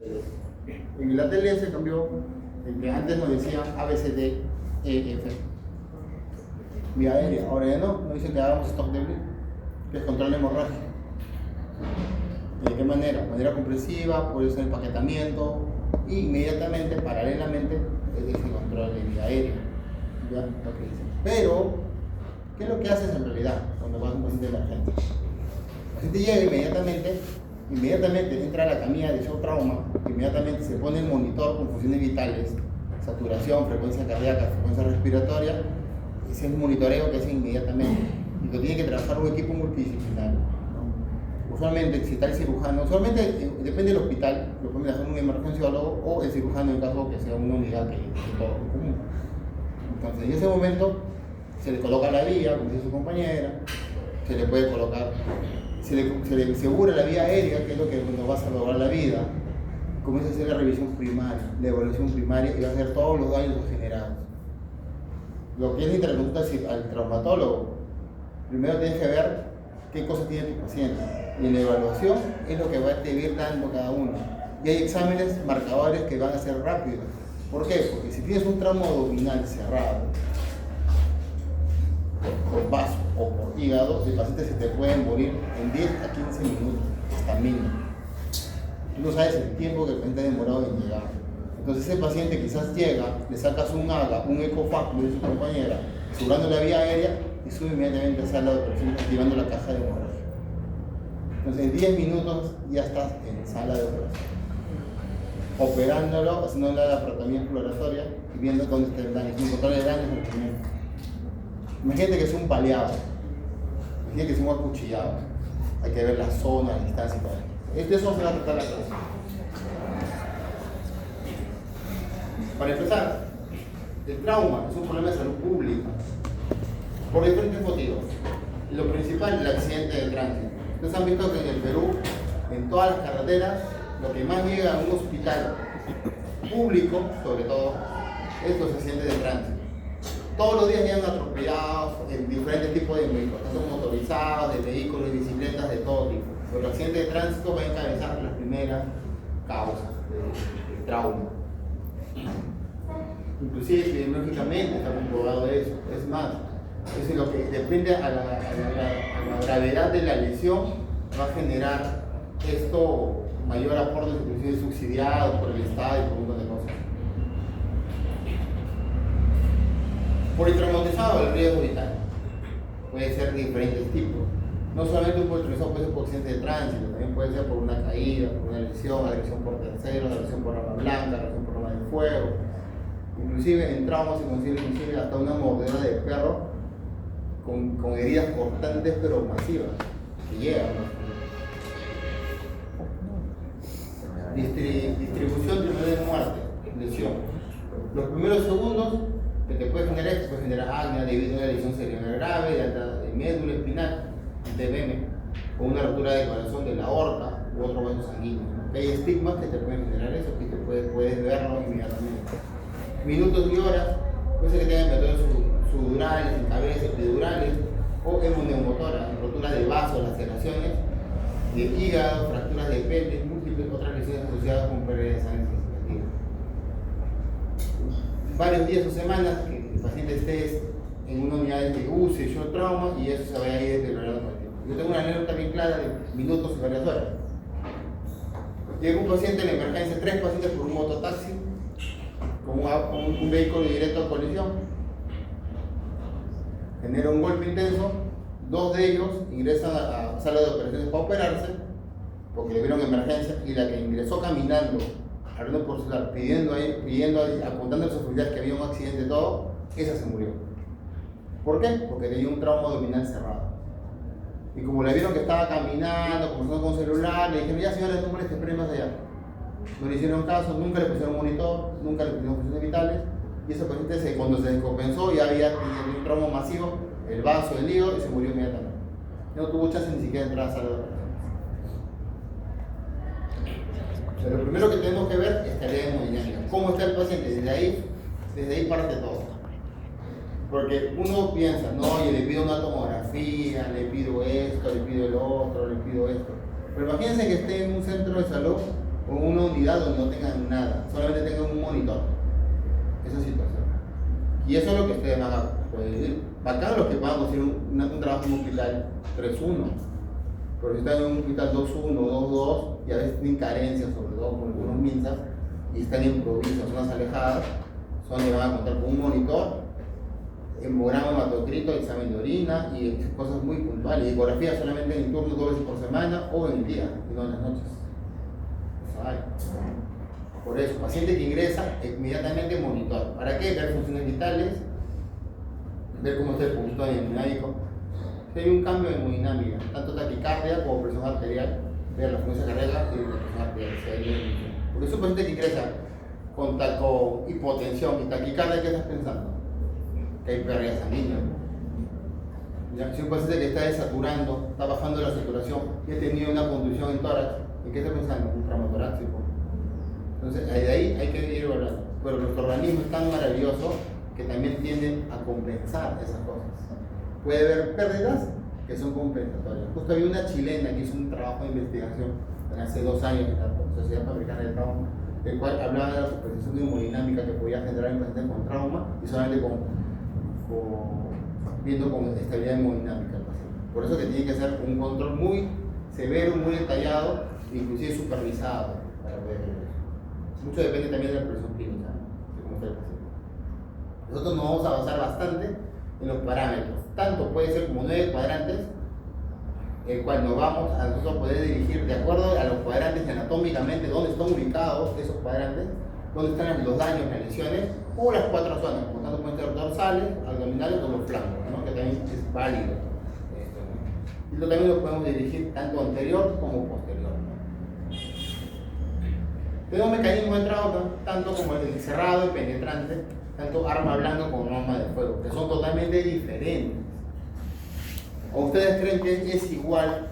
En la tele se cambió, el que antes nos decían ABCD, EF, vía aérea. Ahora ya no, nos dicen que hagamos stop de bleed, que es control hemorrágico. ¿De qué manera? De manera comprensiva, puede ser empaquetamiento, y inmediatamente, paralelamente, es decir, control de vía aérea. ¿Ya? Lo que dicen. Pero, ¿qué es lo que haces en realidad cuando vas a un paciente emergente? El paciente llega inmediatamente entra a la camilla de shock trauma, inmediatamente se pone el monitor con funciones vitales, saturación, frecuencia cardíaca, frecuencia respiratoria, ese es el monitoreo que hace inmediatamente, y lo tiene que trabajar un equipo multidisciplinario. Usualmente, si está el cirujano, usualmente depende del hospital, lo pueden dejar un emergenciólogo o el cirujano en caso que sea una unidad que todo es común. Entonces, en ese momento se le coloca la vía, como dice su compañera, se le puede colocar, se le asegura la vía aérea, que es lo que nos va a salvar la vida. Comienza a hacer la revisión primaria, la evaluación primaria, y va a hacer todos los daños generados. Lo que es la interconsulta al traumatólogo, primero tienes que ver qué cosas tiene tu paciente, y en la evaluación es lo que va a ir dando cada uno. Y hay exámenes marcadores que van a ser rápidos. ¿Por qué? Porque si tienes un tramo abdominal cerrado, por vaso o por hígado, el paciente se te puede morir en 10 a 15 minutos, hasta mínimo. Tú no sabes el tiempo que el paciente ha demorado en llegar. Entonces ese paciente quizás llega, le sacas un AGA, un ECOFAC, de su compañera, asegurando la vía aérea y sube inmediatamente a sala de operación activando la caja de hemorragia. Entonces en 10 minutos ya estás en sala de operación, operándolo, haciendo la laparotomía exploratoria y viendo dónde está el daño, sin control de daño en el primero. Imagínate que es un baleado, imagínate que es un acuchillado, hay que ver la zona, la distancia y todo. Eso se va a tratar la clase. Para empezar, el trauma es un problema de salud pública por diferentes motivos. Lo principal, el accidente de tránsito. Ustedes han visto que en el Perú, en todas las carreteras, lo que más llega a un hospital público, sobre todo, es los accidentes de tránsito. Todos los días llegan atropellados en diferentes tipos de vehículos, tanto motorizados, de vehículos, de bicicletas, de todo tipo. Pero el accidente de tránsito va a encabezar las primeras causas de trauma. Inclusive epidemiológicamente está comprobado eso. Es más, es lo que depende a la gravedad de la lesión, va a generar esto mayor aporte inclusive subsidiado por el Estado y por un montón de cosas. Por el traumatizado, el riesgo vital puede ser de diferentes tipos. No solamente un traumatizado puede ser por accidente de tránsito, también puede ser por una caída, por una lesión, agresión por terceros, agresión por arma blanca, agresión por arma de fuego. Inclusive en traumas se consigue inclusive hasta una mordedura de perro con heridas cortantes pero masivas que llegan. Distribución de muerte, lesión. Los primeros segundos que te puede generar esto, puede generar apnea debido a una lesión cerebral grave, de médula espinal, TBM, o una rotura de corazón de la aorta u otro vaso sanguíneo. Hay estigmas que te pueden generar eso, que te puedes verlo inmediatamente. Minutos y horas, puede ser que tengan metales subdurales, en cabeza, epidurales, o hemoneumotoras, roturas de vasos, laceraciones de hígado, fracturas de pelvis, múltiples otras lesiones asociadas con pérdida de sangre significativa. Varios días o semanas que el paciente esté en una unidad de UCI, shock trauma, y eso se va a ir deteriorando con el tiempo. Yo tengo una anécdota bien clara de minutos y varias horas. Llega un paciente en la emergencia, 3 pacientes por un mototaxi, con un vehículo directo a colisión. Genera un golpe intenso, 2 de ellos ingresan a sala de operaciones para operarse, porque le vieron emergencia, y la que ingresó caminando, hablando por celular, pidiendo ahí, apuntando a sus autoridades que había un accidente y todo, esa se murió. ¿Por qué? Porque tenía un trauma abdominal cerrado. Y como le vieron que estaba caminando, conversando con celular, le dijeron, ya señores, no moleste, esperen más allá. No le hicieron caso, nunca le pusieron monitor, nunca le pusieron funciones vitales, y ese paciente cuando se descompensó ya había tenido un trauma masivo, el vaso, el hígado, y se murió inmediatamente. No tuvo chance ni siquiera de entrar a sala de operaciones. O sea, lo primero que tenemos que ver es tarea hemodinámica. ¿Cómo está el paciente? Desde ahí parte todo. Porque uno piensa, no, oye, le pido una tomografía, le pido esto, le pido el otro, le pido esto. Pero imagínense que esté en un centro de salud o o una unidad donde no tengan nada, solamente tengan un monitor. Esa situación. Y eso es lo que ustedes van a poder decir. Bacán los que puedan conseguir un trabajo en un hospital 3-1. Pero si están en un hospital 2-1, 2-2, y a veces tienen carencias, sobre todo con algunos MINSAs, y están en provincias, zonas alejadas, son donde van a contar con un monitor, hemograma hematocrito, examen de orina y cosas muy puntuales. Y ecografía solamente en turnos 2 veces por semana o en el día, y no en las noches. Por eso, paciente que ingresa, inmediatamente monitor. ¿Para qué? Ver funciones vitales, ver cómo está el punto hemodinámico. Si hay un cambio de hemodinámica, tanto taquicardia como presión arterial, ver la frecuencia cardíaca y la presión arterial. Si hay porque es un paciente que ingresa con hipotensión y taquicardia, ¿qué estás pensando? Que hay pérdida sanguínea. Si un paciente que está desaturando, está bajando la saturación y ha tenido una contusión en tórax, ¿en qué está pensando? Un trauma torácico. Entonces, de ahí hay que ir hablando. Pero nuestro organismo es tan maravilloso que también tiende a compensar esas cosas. Puede haber pérdidas que son compensatorias. Justo había una chilena que hizo un trabajo de investigación hace 2 años en la Sociedad Americana de Trauma, el cual hablaba de la superposición hemodinámica que podía generar en pacientes con trauma y solamente viendo con estabilidad hemodinámica al paciente. Por eso que tiene que ser un control muy severo, muy detallado, inclusive supervisado para poder ver eso. Mucho depende también de la presión clínica, de cómo está el paciente. Nosotros nos vamos a basar bastante en los parámetros. Tanto puede ser como 9 cuadrantes, el cual nos vamos a nosotros poder dirigir de acuerdo a los cuadrantes anatómicamente, dónde están ubicados esos cuadrantes, dónde están los daños, las lesiones, o las 4 zonas, por tanto pueden ser dorsales, abdominales o los flancos, ¿no? Que también es válido. Y también lo podemos dirigir tanto anterior como posterior. Tenemos mecanismos de trauma, tanto como el cerrado y penetrante, tanto arma blanda como arma de fuego, que son totalmente diferentes. ¿O ustedes creen que es igual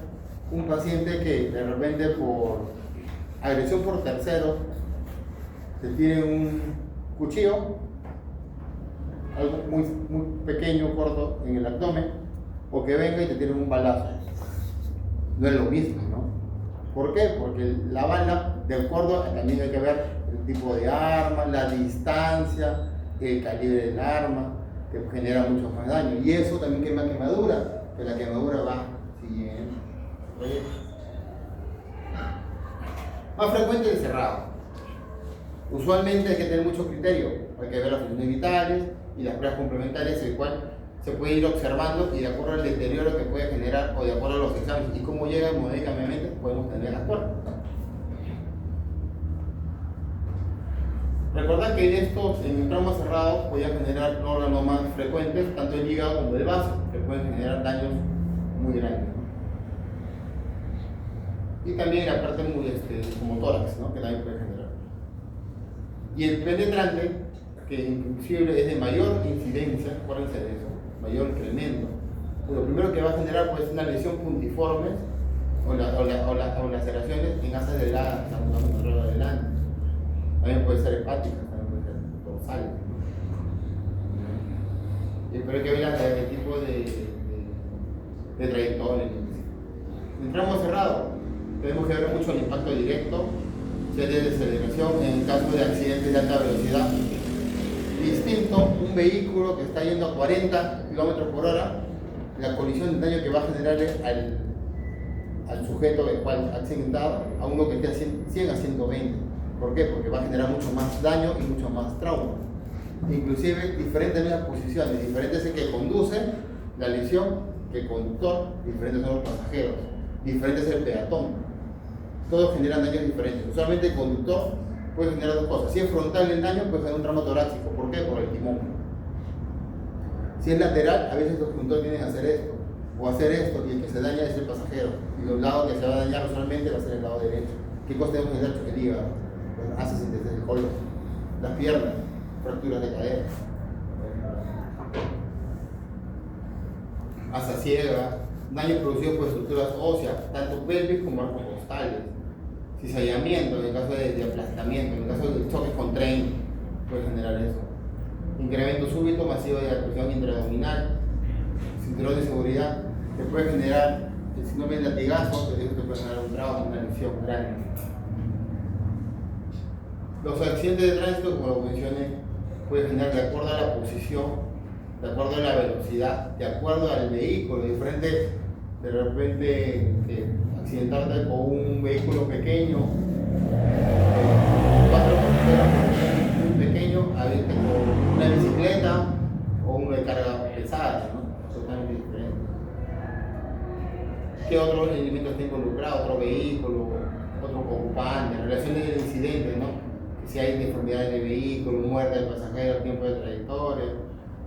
un paciente que de repente por agresión por terceros se tiene un cuchillo, algo muy pequeño, corto en el abdomen, o que venga y te tiene un balazo? No es lo mismo, ¿no? ¿Por qué? Porque la bala, de acuerdo, también hay que ver el tipo de arma, la distancia, el calibre del arma, que genera mucho más daño. Y eso también quema quemadura, que la quemadura va siguiendo. Más frecuente el cerrado. Usualmente hay que tener mucho criterio, hay que ver las funciones vitales y las pruebas complementarias, el cual se puede ir observando y de acuerdo al deterioro que puede generar o de acuerdo a los exámenes y cómo llega hemodinámicamente podemos tener las pruebas. Recordad que en el trauma cerrado podían generar órganos más frecuentes, tanto el hígado como el vaso, que pueden generar daños muy grandes, ¿no? Y también la parte como tórax, ¿no? Que también puede generar. Y el penetrante, que inclusive es de mayor incidencia, acuérdense de eso, mayor incremento. Lo primero que va a generar pues una lesión puntiforme o laceraciones en asas de la adelante. También puede ser hepática, también puede ser dorsal. Pero hay que ver el tipo de trayectoria. En tramo cerrado, tenemos que ver mucho el impacto directo, series de aceleración en caso de accidentes de alta velocidad. Distinto, un vehículo que está yendo a 40 km por hora, la colisión de daño que va a generarle al sujeto el cual ha accidentado, a uno que esté a 100 a 120. ¿Por qué? Porque va a generar mucho más daño y mucho más trauma. Inclusive diferentes en las posiciones, diferentes el que conduce la lesión que el conductor, diferentes son los pasajeros, diferentes el peatón. Todos generan daños diferentes. Usualmente el conductor puede generar 2 cosas. Si es frontal el daño, puede generar un trauma torácico. ¿Por qué? Por el timón. Si es lateral, a veces los conductores tienen que hacer esto o hacer esto, y el que se daña es el pasajero. Y los lados que se va a dañar usualmente va a ser el lado derecho. ¿Qué cosa tenemos en el derecho? El hígado. Hace síntesis del colon, las piernas, fracturas de cadera, asa ciega, daños producidos por estructuras óseas, tanto pelvis como arcos costales, cizallamiento en el caso de aplastamiento, en el caso de choques con tren, puede generar eso, incremento súbito masivo de la presión intraabdominal, cinturón de seguridad, que puede generar el síndrome de latigazo, que te puede generar un trauma, una lesión grande. Los accidentes de tránsito, como lo mencioné, pueden generar de acuerdo a la posición, de acuerdo a la velocidad, de acuerdo al vehículo. Diferente, de repente, accidentarte con un vehículo pequeño, 4x4 muy pequeño, a veces con una bicicleta o una de carga pesada, ¿no? Totalmente diferente. ¿Qué otros elementos está involucrado? Otro vehículo, otro ocupante, relaciones del incidente, ¿no? Si hay deformidades de vehículo, muerte del pasajero, tiempo de trayectoria,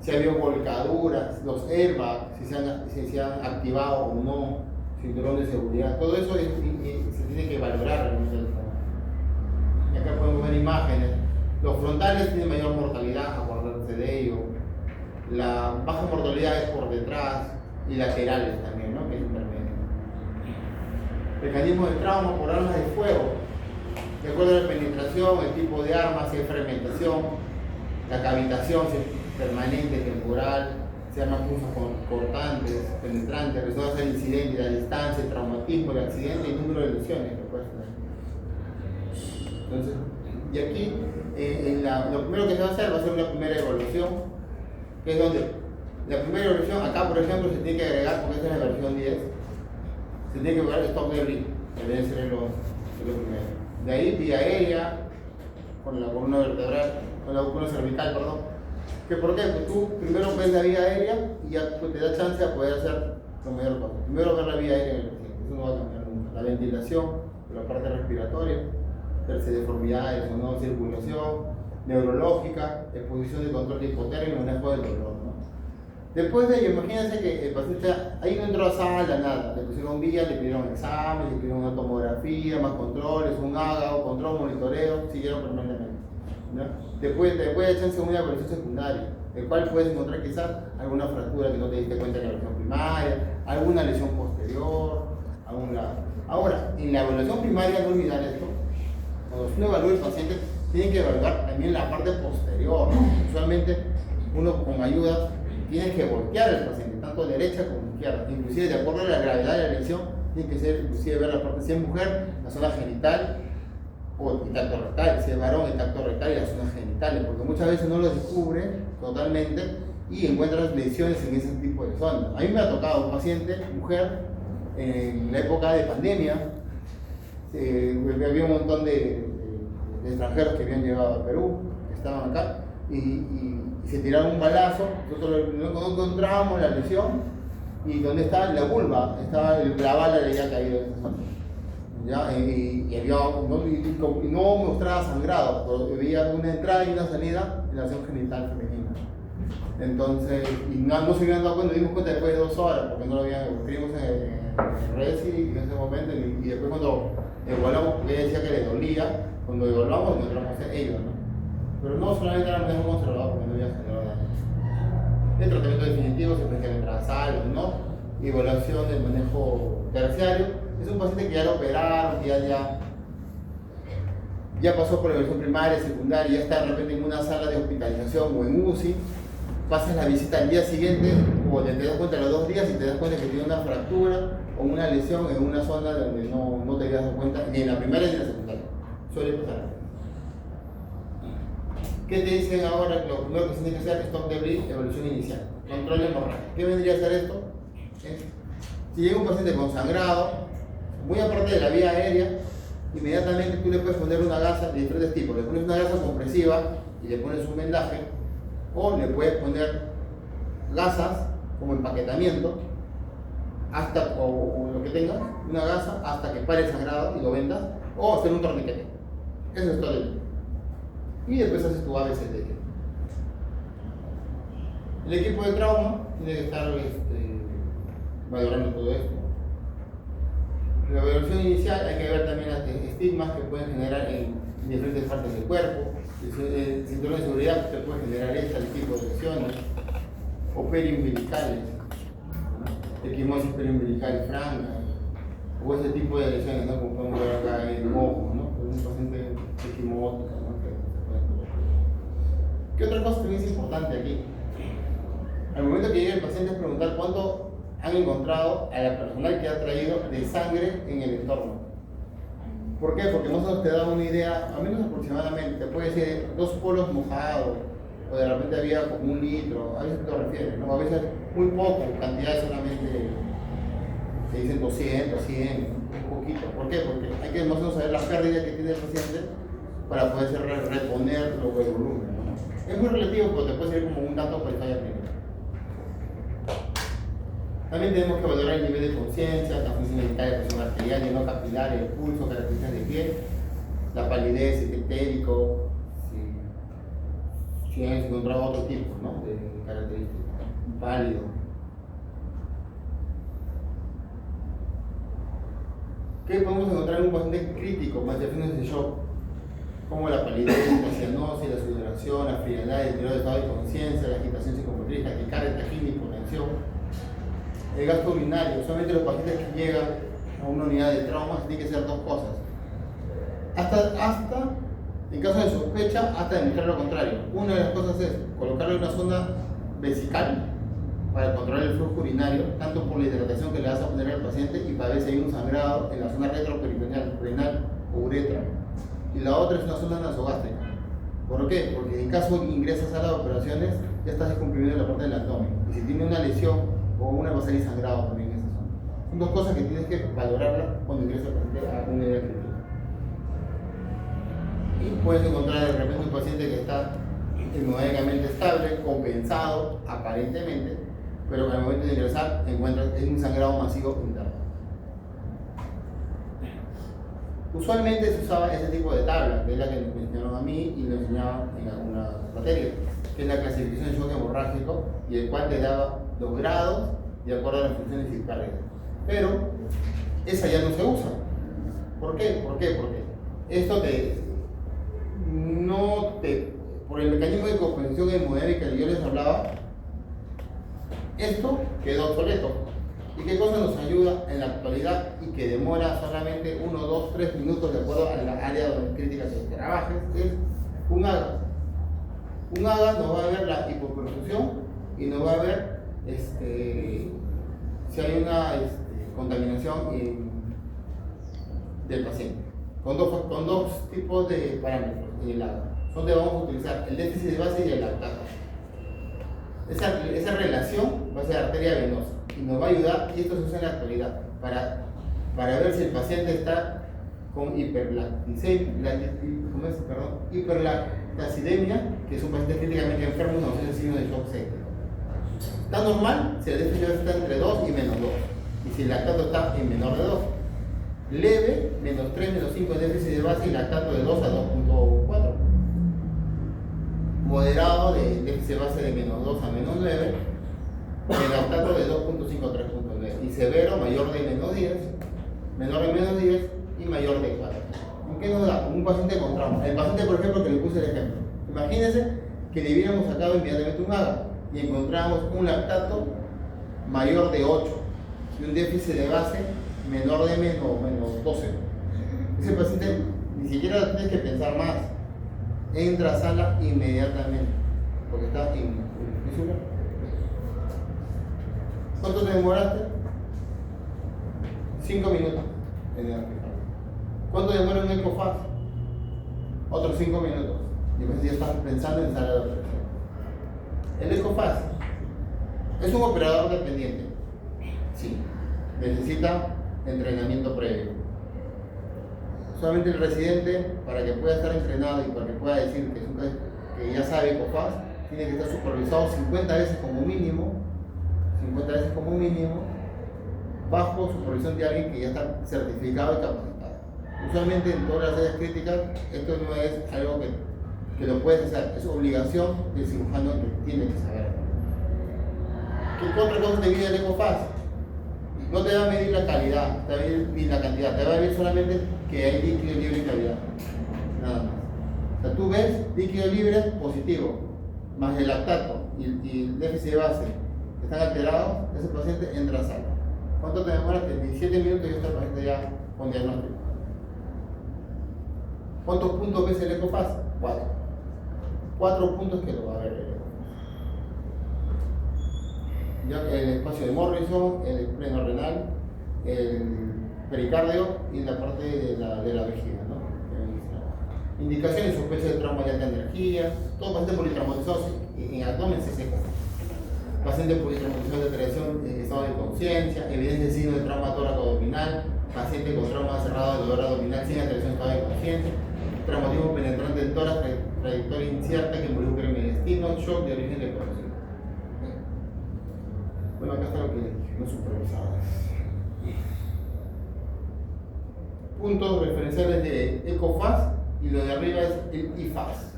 si ha habido volcaduras, los airbags, si se han activado o no, cinturón de seguridad, todo eso se tiene que valorar realmente. Y acá podemos ver imágenes. Los frontales tienen mayor mortalidad, acordarse de ello. La baja mortalidad es por detrás y laterales también, ¿no? Que es intermedio. Mecanismos de trauma por armas de fuego. De acuerdo a la penetración, el tipo de arma, si hay fragmentación, la cavitación, si es permanente, temporal, si hay puntos cortantes, penetrantes, resultados del incidente, la distancia, el traumatismo, el accidente y el número de lesiones que puede tener. Entonces, y aquí, lo primero que se va a hacer va a ser una primera evaluación, que es donde la primera evaluación, acá por ejemplo, se tiene que agregar, porque esta es la versión 10, se tiene que agregar el stop de bridge, que debe ser lo primero. De ahí vía aérea, con la columna vertebral, con la columna cervical, perdón. ¿Que por qué? Pues tú primero ves la vía aérea y ya pues, te da chance a poder hacer lo mayor cosa. Primero ver la vía aérea en el paciente, eso no va a cambiar nunca. La ventilación, la parte respiratoria, verse deformidades o no, circulación, neurológica, exposición de control de hipotermia y manejo del dolor, ¿no? Después de ello, imagínense que el paciente ahí no entró a sala, nada, le pusieron vía, le pidieron examen, le pidieron una tomografía, más controles, un ágao, control, monitoreo, siguieron permanentemente, ¿no? Después de chance una evaluación secundaria, el cual puedes encontrar quizás alguna fractura que no te diste cuenta en la evaluación primaria, alguna lesión posterior, algún lado. Ahora, en la evaluación primaria, no olvidar esto, cuando uno evalúa el paciente, tiene que evaluar también la parte posterior, ¿no? Usualmente uno con ayuda tiene que voltear al paciente, tanto derecha como izquierda, inclusive de acuerdo a la gravedad de la lesión, tiene que ser inclusive ver la parte, si es mujer, la zona genital o el tacto rectal, si es varón, el tacto rectal y las zonas genitales, porque muchas veces no lo descubre totalmente y encuentras lesiones en ese tipo de zonas. A mí me ha tocado un paciente, mujer, en la época de pandemia, había un montón de extranjeros que habían llegado a Perú, que estaban acá, y se tiraron un balazo, nosotros no encontrábamos la lesión, y donde estaba la vulva, la bala le había caído en esa zona. ¿Ya? Y no mostraba sangrado, pero había una entrada y una salida en la zona genital femenina. Entonces, no se habían dado cuenta, nos dimos cuenta después de 2 horas, porque no lo habían, escribimos en Resi en ese momento, y después cuando evaluamos, porque ella decía que le dolía, cuando evaluamos encontramos ellos, ¿no? Pero no solamente era manejo conservador porque no había generado daño. El tratamiento definitivo se puede que entrar a sal o no, y evaluación del manejo terciario. Es un paciente que ya lo operaron, que ya pasó por la evaluación primaria, secundaria, ya está de repente en una sala de hospitalización o en UCI. Pasas la visita al día siguiente o te das cuenta a los 2 días y te das cuenta que tiene una fractura o una lesión en una zona donde no te habías dado cuenta ni en la primaria ni en la secundaria. Suele pasar. ¿Qué te dicen ahora? Lo primero que se tiene que hacer es stop de bridge, evaluación inicial, control hemorrágico. ¿Qué vendría a ser esto? Si llega un paciente con sangrado, muy aparte de la vía aérea, inmediatamente tú le puedes poner una gasa de diferentes tipos. Le pones una gasa compresiva y le pones un vendaje, o le puedes poner gasas como empaquetamiento, o lo que tengas, una gasa hasta que pare el sangrado y lo vendas, o hacer un torniquete. Eso es todo. Y después haces tu ABCD. El equipo de trauma tiene que estar valorando todo esto. En la evaluación inicial hay que ver también los estigmas que pueden generar en diferentes partes del cuerpo. El cinturón de seguridad que puede generar este tipo de lesiones, o periumbilicales, equimosis periumbilical franca, o ese tipo de lesiones, ¿no? Como podemos ver acá en ojo, ¿no? Un paciente equimótico, ¿no? ¿Qué otra cosa también es importante aquí? Al momento que llega el paciente es preguntar cuánto han encontrado a la personal que ha traído de sangre en el entorno. ¿Por qué? Porque más o menos te da una idea, al menos aproximadamente, te puede decir 2 polos mojados, o de repente había como 1 litro, a veces te refieres, ¿no? A veces muy poco, cantidad solamente, se dicen 200, 100, un poquito. ¿Por qué? Porque hay que más o menos saber la pérdida que tiene el paciente para poder reponer lo del volumen, ¿no? Es muy relativo, pero te puede ser como un dato para el falla clínica. También tenemos que valorar el nivel de conciencia, la función vital de presión arterial, no capilar, el pulso, características de piel, la palidez, el tetérico, si han encontrado otro tipo, ¿no?, de características, pálido. ¿Qué podemos encontrar en un paciente crítico, manifestaciones de shock? Como la palidez, la cianosis, la sudoración, la frialdad, el deterioro de estado de conciencia, la agitación psicomotriz, la taquicardia, taquidia, hipotensión. El gasto urinario, solamente los pacientes que llegan a una unidad de trauma tienen que ser 2 cosas. Hasta, en caso de sospecha, hasta demostrar lo contrario. Una de las cosas es colocarle una sonda vesical para controlar el flujo urinario, tanto por la hidratación que le vas a poner al paciente y para ver si hay un sangrado en la zona retroperitoneal, renal o uretra. Y la otra es una sonda nasogástrica. ¿Por qué? Porque en caso de ingresas a las operaciones, ya estás descomprimiendo la parte del abdomen. Y si tiene una lesión o una va a salir sangrado también en esa zona. Son 2 cosas que tienes que valorarlas cuando ingresas al paciente a un nivel crítico. Y puedes encontrar de repente un paciente que está hemodinámicamente estable, compensado aparentemente, pero al momento de ingresar encuentras un sangrado masivo interno. Usualmente se usaba ese tipo de tabla, que es la que me enseñaron a mí y lo enseñaban en algunas materias, que es la clasificación de shock hemorrágico, y el cual te daba los grados de acuerdo a las funciones y pérdidas. Pero esa ya no se usa. ¿Por qué? Porque esto por el mecanismo de compensación hemodinámica que yo les hablaba, esto quedó obsoleto. ¿Y qué cosa nos ayuda en la actualidad y que demora solamente 1, 2, 3 minutos de acuerdo a la área crítica que trabajes? Es un AGA. Un AGA nos va a ver la hipoperfusión y nos va a ver si hay una contaminación del paciente. Con dos tipos de parámetros en el AGA. Donde vamos a utilizar el déficit de base y el lactato. Esa relación va a ser arteria venosa y nos va a ayudar, y esto se usa en la actualidad, para ver si el paciente está con hiperlactacidemia, que es un paciente críticamente enfermo, no es el signo de shock séptico. Está normal si el déficit de base está entre 2 y menos 2, y si el lactato está en menor de 2. Leve, menos 3, menos 5 déficit de base y lactato de 2 a 2.4. Moderado de déficit de base de menos 2 a menos 9, el lactato de 2.5 a 3.9, y severo mayor de menos 10, menor de menos 10 y mayor de 4. ¿Qué nos da? Un paciente con trauma. El paciente, por ejemplo, que le puse el ejemplo. Imagínense que le hubiéramos sacado inmediatamente un AGA y encontramos un lactato mayor de 8 y un déficit de base menor de menos 12. Ese paciente ni siquiera tienes que pensar más. Entra a sala inmediatamente, porque está en fisura. ¿Cuánto te demoraste? 5 minutos en el hospital. ¿Cuánto demora un ECOFAS? Otros 5 minutos. Y después ya estás pensando en sala de operación. El ECOFAS es un operador dependiente. Sí, necesita entrenamiento previo. Solamente el residente, para que pueda estar entrenado y para que pueda decir que ya sabe ECOFAS, tiene que estar supervisado 50 veces como mínimo, bajo supervisión de alguien que ya está certificado y capacitado. Usualmente en todas las áreas críticas, esto no es algo que lo puedes hacer, es obligación del cirujano que tiene que saber. ¿Qué otra cosa te mide el ECOFAS? No te va a medir la calidad, te va a medir ni la cantidad, te va a medir solamente que hay líquido libre y calidad. Nada más. O sea, tú ves líquido libre positivo, más el lactato y el déficit de base que están alterados, ese paciente entra a sala. ¿Cuánto te demoras? 17 minutos y está el paciente ya con diagnóstico. ¿Cuántos puntos ves el ECOFAS? 4. 4 puntos que lo va a ver el ECOFAS. Ya el espacio de Morrison, el pleno renal, el pericardio y la parte de la vejiga, ¿no? Indicaciones: sospecha de trauma de alta energía, todo paciente politraumatizado en abdomen se seca. Paciente politraumatizado de alteración en estado de conciencia, evidencia de signo de trauma tóraco abdominal, paciente con trauma cerrado del dolor abdominal sin alteración de estado de conciencia, traumatismo penetrante del tórax, trayectoria incierta que involucra el mediastino, shock de origen desconocido. Bueno, acá está lo que no supervisadas. Puntos referenciales de ECOFAS, y lo de arriba es el IFAS,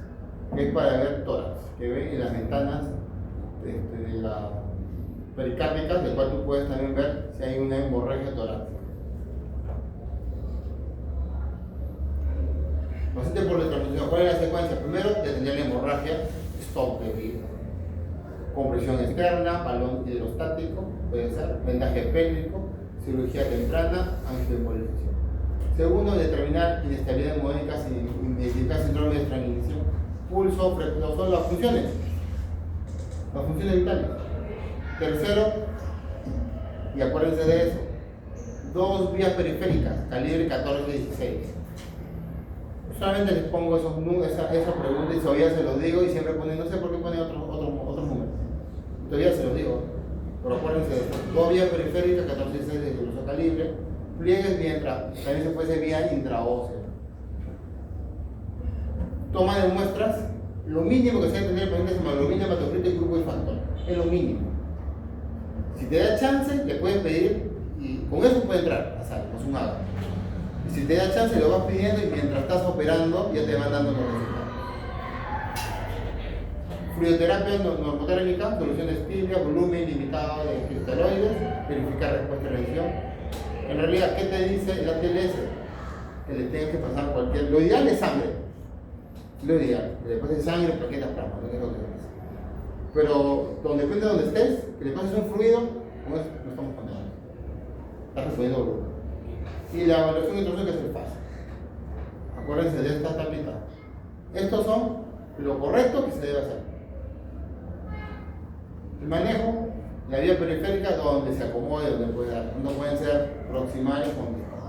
que es para ver tórax, que ve en las ventanas de la pericárdicas, del cual tú puedes también ver si hay una hemorragia torácica. Paciente por descompresión, ¿cuál es la secuencia? Primero, detener la hemorragia, stop de vida. Compresión externa, balón hidrostático, puede ser, vendaje pélvico, cirugía temprana, angioembolización. Segundo, determinar inestabilidad hemodinamicas y identificar síndrome de estrangulación. Pulso, son las funciones vitales. Tercero, y acuérdense de eso, 2 vías periféricas, calibre 14-16. Solamente les pongo esa pregunta y todavía se los digo, y siempre ponen, no sé por qué ponen otros números. Todavía se los digo, pero acuérdense de esto: 2 vías periféricas, 14-16 de grueso calibre, pliegues vía también se puede hacer vía intraósea. Toma de muestras, lo mínimo que se debe tener el paciente es hemoglobina, hematocrito y grupo de factor. Es lo mínimo. Si te da chance, le puedes pedir, y con eso puede entrar a sala, es un AGA. Y si te da chance, lo vas pidiendo, y mientras estás operando, ya te van dando los resultados. Fluidoterapia normotérmica, soluciones tibias, volumen limitado de cristaloides, verificar respuesta de revisión. En realidad, ¿qué te dice el ATLS? Que le tienes que pasar cualquier. Lo ideal es sangre. Lo ideal. Que le pases sangre, plaquetas, plasma, no es lo que es. Pero depende de donde estés, que le pases un fluido, como es, no estamos condenando. Estás resolviendo volumen. Y la evaluación intrusiva, que es el FAS. Acuérdense de esta tablita. Estos son lo correcto que se debe hacer. El manejo, la vía periférica, donde se acomode, donde puede dar. No pueden ser proximales con distales.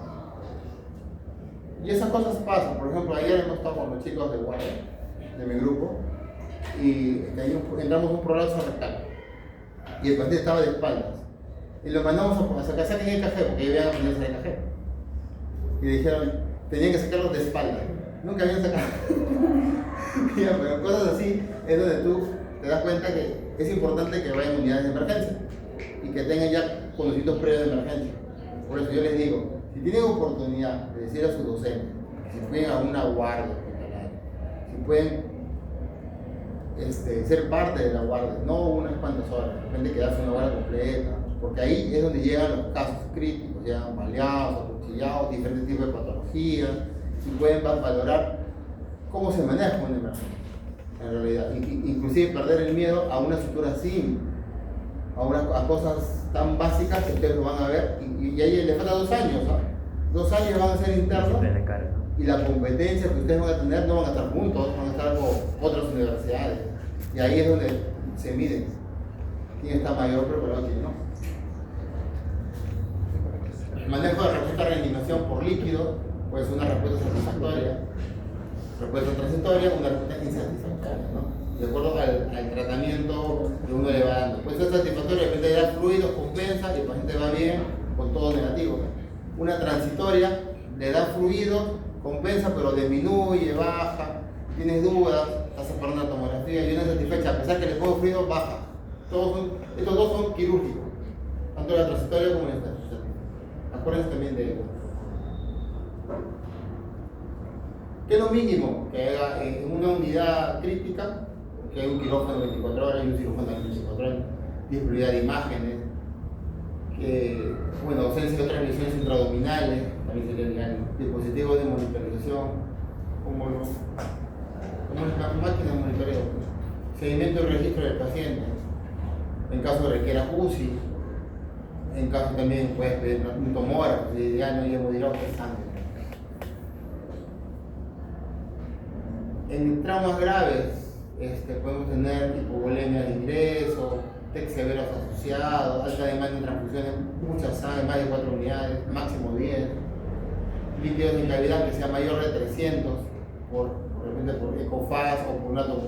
Y esas cosas pasan. Por ejemplo, ayer hemos estado con los chicos de guardia, de mi grupo, y entramos a un prolapso rectal. Y el paciente estaba de espaldas. Y lo mandamos a sacar, saquen el cajero, porque iban a ponerse el cajero. Y dijeron, tenían que sacarlos de espaldas. Nunca habían sacado. Pero cosas así es donde tú te das cuenta que es importante que vayan unidades de emergencia y que tengan ya conocimientos previos de emergencia. Por eso yo les digo, si tienen oportunidad de decir a sus docentes, si pueden a una guardia hospitalaria, si pueden ser parte de la guardia, no unas cuantas horas, de repente quedarse una guardia completa, porque ahí es donde llegan los casos críticos, llegan baleados, acuchillados, diferentes tipos de patologías, y pueden valorar cómo se maneja una emergencia. En realidad, inclusive perder el miedo a una sutura simple, a cosas tan básicas que ustedes lo van a ver, y ahí les falta 2 años, ¿no? 2 años van a ser internos, y la competencia que ustedes van a tener no van a estar juntos, van a estar con otras universidades, y ahí es donde se miden quién está mayor preparado y quién no. El manejo de respuesta a reanimación por líquido puede ser una respuesta satisfactoria, respuesta transitoria, una respuesta insatisfactoria, ¿no? De acuerdo al tratamiento que uno le va dando. Puede ser satisfactoria, de repente da fluidos, compensa y el paciente va bien con todo negativo. Una transitoria, le da fluidos, compensa, pero disminuye, baja, tienes dudas, estás separando la tomografía y una satisfecha, a pesar que le pongo fluidos, baja. Estos dos son quirúrgicos, tanto la transitoria como la insatisfactoria. Acuérdense también de ello. ¿Qué es lo mínimo que haga en una unidad crítica? Que hay un quirófano 24 horas y un cirujano 24 horas, disponibilidad de imágenes, que, ausencia de otras lesiones intraabdominales, también sería legal, dispositivos de monitorización, como las máquinas de monitoreo, seguimiento y registro del paciente, en caso de requiera UCI, en caso también puedes pedir un tomógrafo, si ya no hay hemodiálisis de sangre. En traumas graves podemos tener hipovolemia de ingreso, TEC severos asociados, alta demanda en transfusiones, mucha sangre, más de 4 unidades, máximo 10, líquidos de cavidad que sea mayor de 300, por repente por ecofaz o por un dato,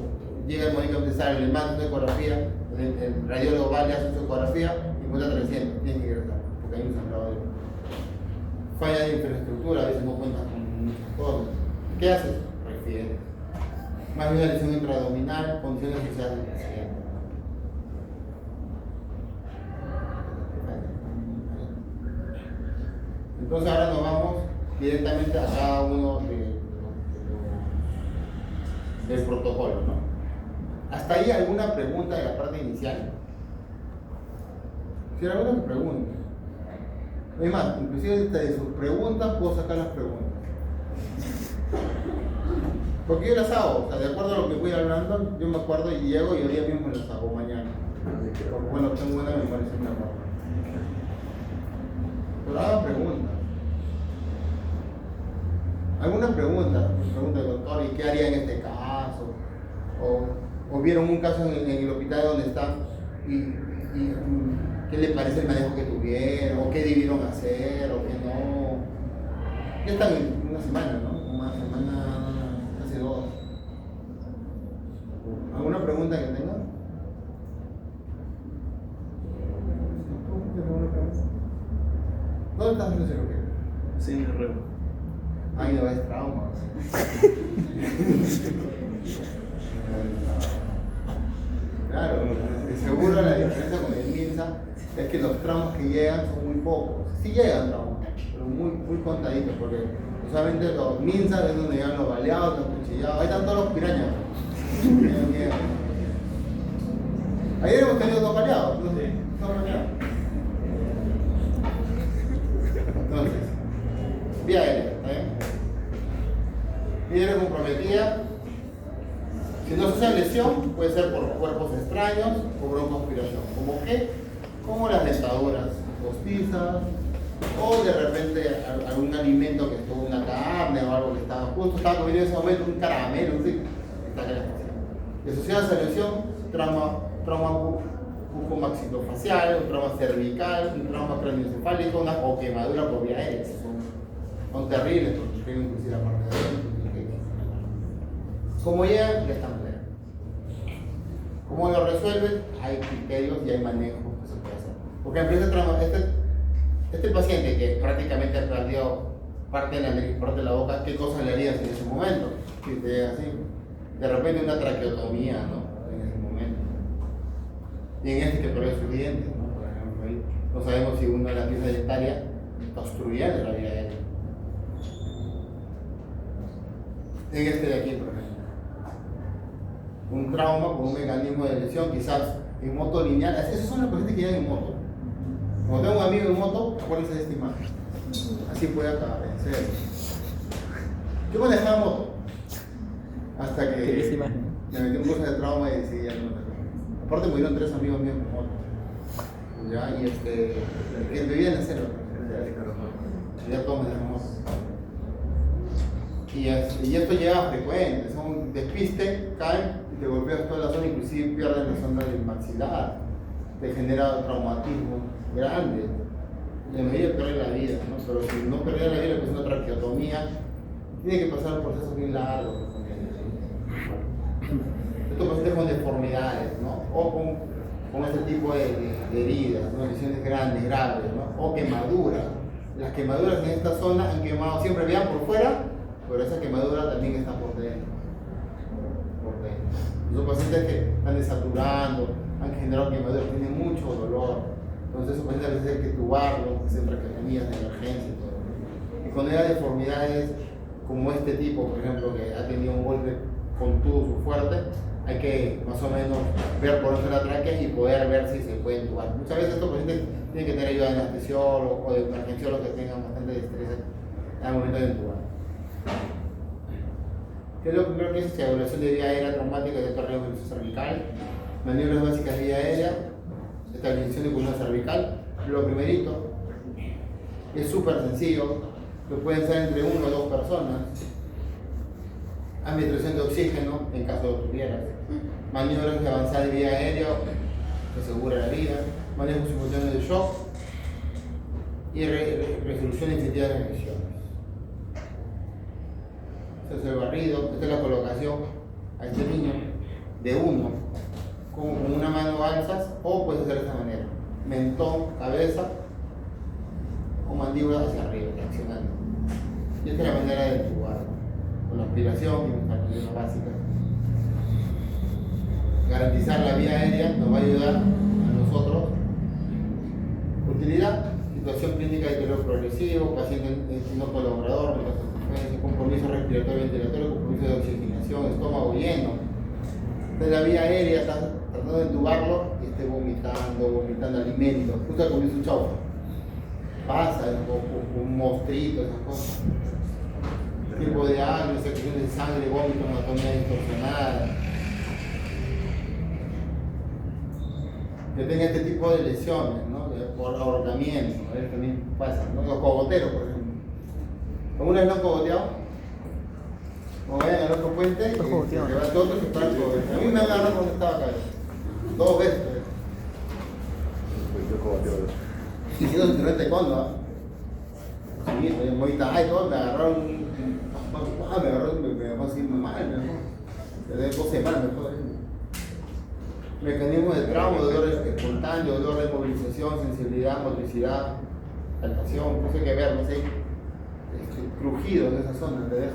llega el momento de empezar el mando de ecografía, el radiólogo va, le hace su ecografía y encuentra 300, tiene que ingresar, porque hay un sangrado. Falla de infraestructura, a veces no cuentas con muchas cosas. ¿Qué haces? Refiere. Más bien una lesión intraabdominal, condiciones sociales del paciente. Entonces ahora nos vamos directamente a cada uno del protocolo, ¿no? ¿Hasta ahí alguna pregunta de la parte inicial? Si hay alguna pregunta. Es más, inclusive de sus preguntas puedo sacar las preguntas. Porque yo las hago, o sea, de acuerdo a lo que voy hablando, yo me acuerdo y llego y hoy día mismo las hago mañana. Porque bueno, tengo buena memoria, sí me acuerdo. Pero hagan preguntas. ¿Alguna pregunta? Pregunta del doctor, ¿y qué haría en este caso? O vieron un caso en el hospital donde están y ¿qué le parece el manejo que tuvieron? ¿O qué debieron hacer? ¿O qué no? Ya están en una semana, ¿no? Una semana, casi 2. ¿Alguna pregunta que tengan? ¿Dónde estás haciendo cirugía? Sí, me ruego. Ay, no es trauma. Claro, seguro la diferencia con el MINSA es que los traumas que llegan son muy pocos. Sí llegan traumas, pero muy contaditos, porque usualmente los MINSA es donde llegan los baleados, los cuchillados, ahí están todos los pirañas. Ayer hemos tenido 2 baleados, ¿no? Sí. 2 baleados. Entonces, vía aérea, ¿está bien? Vía aérea comprometida. Si no se hace lesión, puede ser por cuerpos extraños o broncoaspiración. ¿Cómo qué? Como las dentaduras postizas, o de repente algún alimento que estuvo en una carne o algo que estaba comiendo en ese momento, un caramelo, no sé, está que la lesión. Y asociada a esa lesión, trauma bucomaxilofacial, un trauma cervical, un trauma craneoencefálico, o quemadura por vía aérea. Son terribles porque tienen inclusive la parte de adentro. ¿Cómo llegan? De esta manera. ¿Cómo lo resuelven? Hay criterios y hay manejos que se puede hacer. Porque ejemplo, este paciente que prácticamente perdió parte de la nariz, parte de la boca, ¿qué cosas le harías en ese momento? Si te llega así. De repente una traqueotomía, ¿no? En ese momento. Y en este que perdió sus dientes, ¿no? Por ejemplo, ahí no sabemos si una de las piezas dentarias está obstruyendo la vía aérea. En este de aquí, por ejemplo. Un trauma con un mecanismo de lesión, quizás en moto lineal. Esos son los pacientes que llegan en moto. Cuando tengo un amigo en moto, acuérdense de esta imagen. Así puede acabar, en serio. Yo manejaba moto. Hasta que me metí un curso de trauma y decidí ya no manejar. Aparte murieron 3 amigos míos en moto. Ya, y que vivían en cero. Y ya todos manejamos moto. Y esto llega frecuente, son despiste, caen y te golpeas toda la zona, inclusive pierdes la zona del maxilar, te genera traumatismo grande, y en medida de perder la vida, ¿no? Pero si no perdía la vida, pues una traqueotomía, tiene que pasar por procesos bien largos. Estos pacientes con deformidades, ¿no? O con este tipo de heridas, ¿no? Lesiones grandes, graves, ¿no? O quemaduras. Las quemaduras en esta zona han quemado siempre bien por fuera, pero esa quemadura también está por dentro. Son pacientes que están desaturando, han generado quemaduras, tienen mucho dolor. Entonces esos pacientes a veces hay que tubarlos, hacer traqueotomías de emergencia y todo. Y cuando hay deformidades como este tipo, por ejemplo, que ha tenido un golpe contuso fuerte, hay que más o menos ver por dónde está la tráquea y poder ver si se puede intubar. Muchas veces estos pacientes tienen que tener ayuda de anestesiólogo o de emergenciólogo que tengan bastante estrés al momento de intubar. ¿Qué es lo primero que es? Evaluación de vía aérea traumática de terreno cervical, maniobras básicas de vía aérea, estabilización de columna cervical. Lo primerito es súper sencillo, que pueden ser entre 1 o 2 personas. Administración de oxígeno en caso de tuvieras. Maniobras de avanzada de vía aérea que asegura la vida, manejo simultáneo de shock y resolución efectiva de las lesiones. Este es el barrido, esta es la colocación a este niño de uno, con una mano alzas, o puedes hacer de esta manera: mentón, cabeza o mandíbula hacia arriba, reaccionando. Y esta es la manera de entubar, con la aspiración y nuestras medidas básicas. Garantizar la vía aérea nos va a ayudar a nosotros. Utilidad: situación clínica de deterioro progresivo, paciente no colaborador, compromiso respiratorio ventilatorio, compromiso de oxigenación, estómago lleno. De la vía aérea, está tratando de entubarlo y esté vomitando alimentos, justo al comienzo su chaufa. Pasa un mostrito, esas cosas. Tipo de agua, secreción de sangre, vómito, anatomía distorsionada. Que tenga este tipo de lesiones, ¿no? Por ahorcamiento, a ver, también pasa, ¿no? Los cogoteros, por ejemplo. ¿Alguna vez lo han cogoteado? O vayan al otro puente y se va todo otro y se para el cogoteo. A mí me agarró cuando estaba acá. 2 veces. Yo cogoteo. Y si no se te taekwondo, ¿ah? Sí, me muy tarde y todo, me agarraron. Me dejó así mal, me dejó. Desde 2 semanas me dejó. Mecanismos de trauma, dolor espontáneo, dolor de movilización, sensibilidad, motricidad, palpación, no sé qué ver, no sé. Crujidos en esa zona, te deja.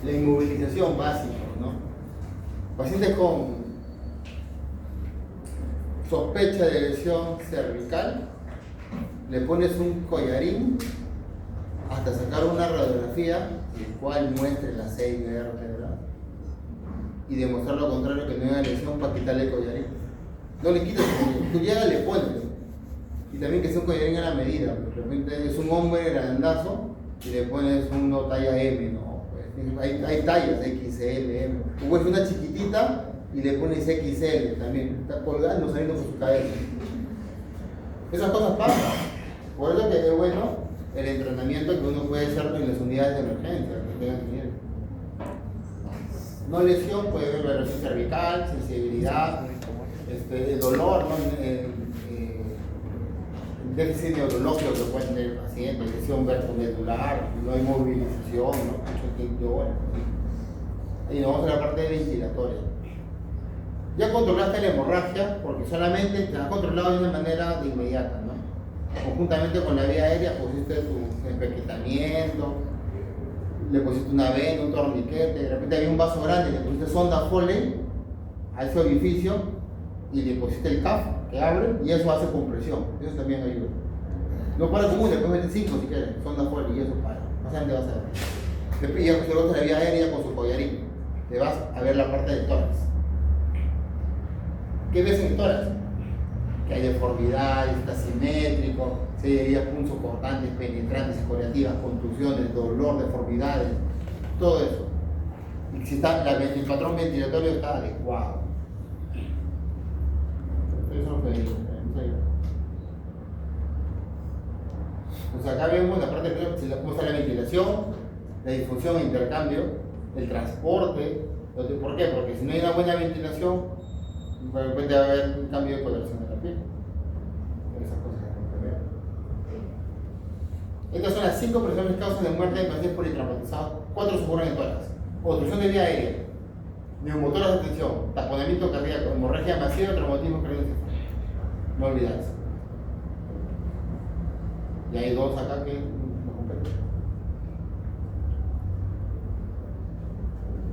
La inmovilización básica, ¿no? Pacientes con sospecha de lesión cervical, le pones un collarín hasta sacar una radiografía, el cual muestre las 6 vértebras, y demostrar lo contrario, que no hay una lesión, para quitarle el collarín. No le quites el collarín, tú llegas, le pones. Y también que sea un collarín a la medida, porque de repente es un hombre grandazo y le pones una talla M, ¿no? Pues, hay tallas, XL, M. O puedes una chiquitita y le pones XL también, está colgando, saliendo por su cabeza. Esas cosas pasan. Por eso que es bueno el entrenamiento que uno puede hacer en las unidades de emergencia, que tengan que ir. No lesión, puede haber lesión cervical, sensibilidad, el dolor, ¿no? Déficit neurológico que puede tener el paciente, lesión vertebral, no hay movilización, ¿no? Y nos vamos a la parte ventilatoria. Ya controlaste la hemorragia porque solamente te has controlado de una manera de inmediata, ¿no? Conjuntamente con la vía aérea pusiste tu empaquetamiento, le pusiste una vena, un torniquete, de repente había un vaso grande, le pusiste sonda Foley a ese orificio y le pusiste el CAF que abre y eso hace compresión, eso también ayuda. No para común, después mete 5 si quieres, sonda Foley y eso para, más adelante vas a ver. Después ya se va a la vía aérea con su collarín, te vas a ver la parte del tórax. ¿Qué ves en el tórax? Que hay deformidades, está simétrico, heridas punzocortantes, penetrantes, escoriativas, contusiones, dolor, deformidades, todo eso. Y si está, el patrón ventilatorio está adecuado. Eso es lo que digo. Pues acá vemos la parte de cómo está la ventilación, la difusión e intercambio, el transporte. ¿Por qué? Porque si no hay una buena ventilación, de repente va a haber un cambio de coloración de la piel. Esas cosas que ver. Estas son las 5 principales causas de muerte de pacientes politraumatizados. 4 se ocurren en tórax: obstrucción de vía aérea, neumotoras de tensión, taponamiento cardíaco, hemorragia masiva, traumatismo cardíaco. No olvidarse. Y hay 2 acá que no competen.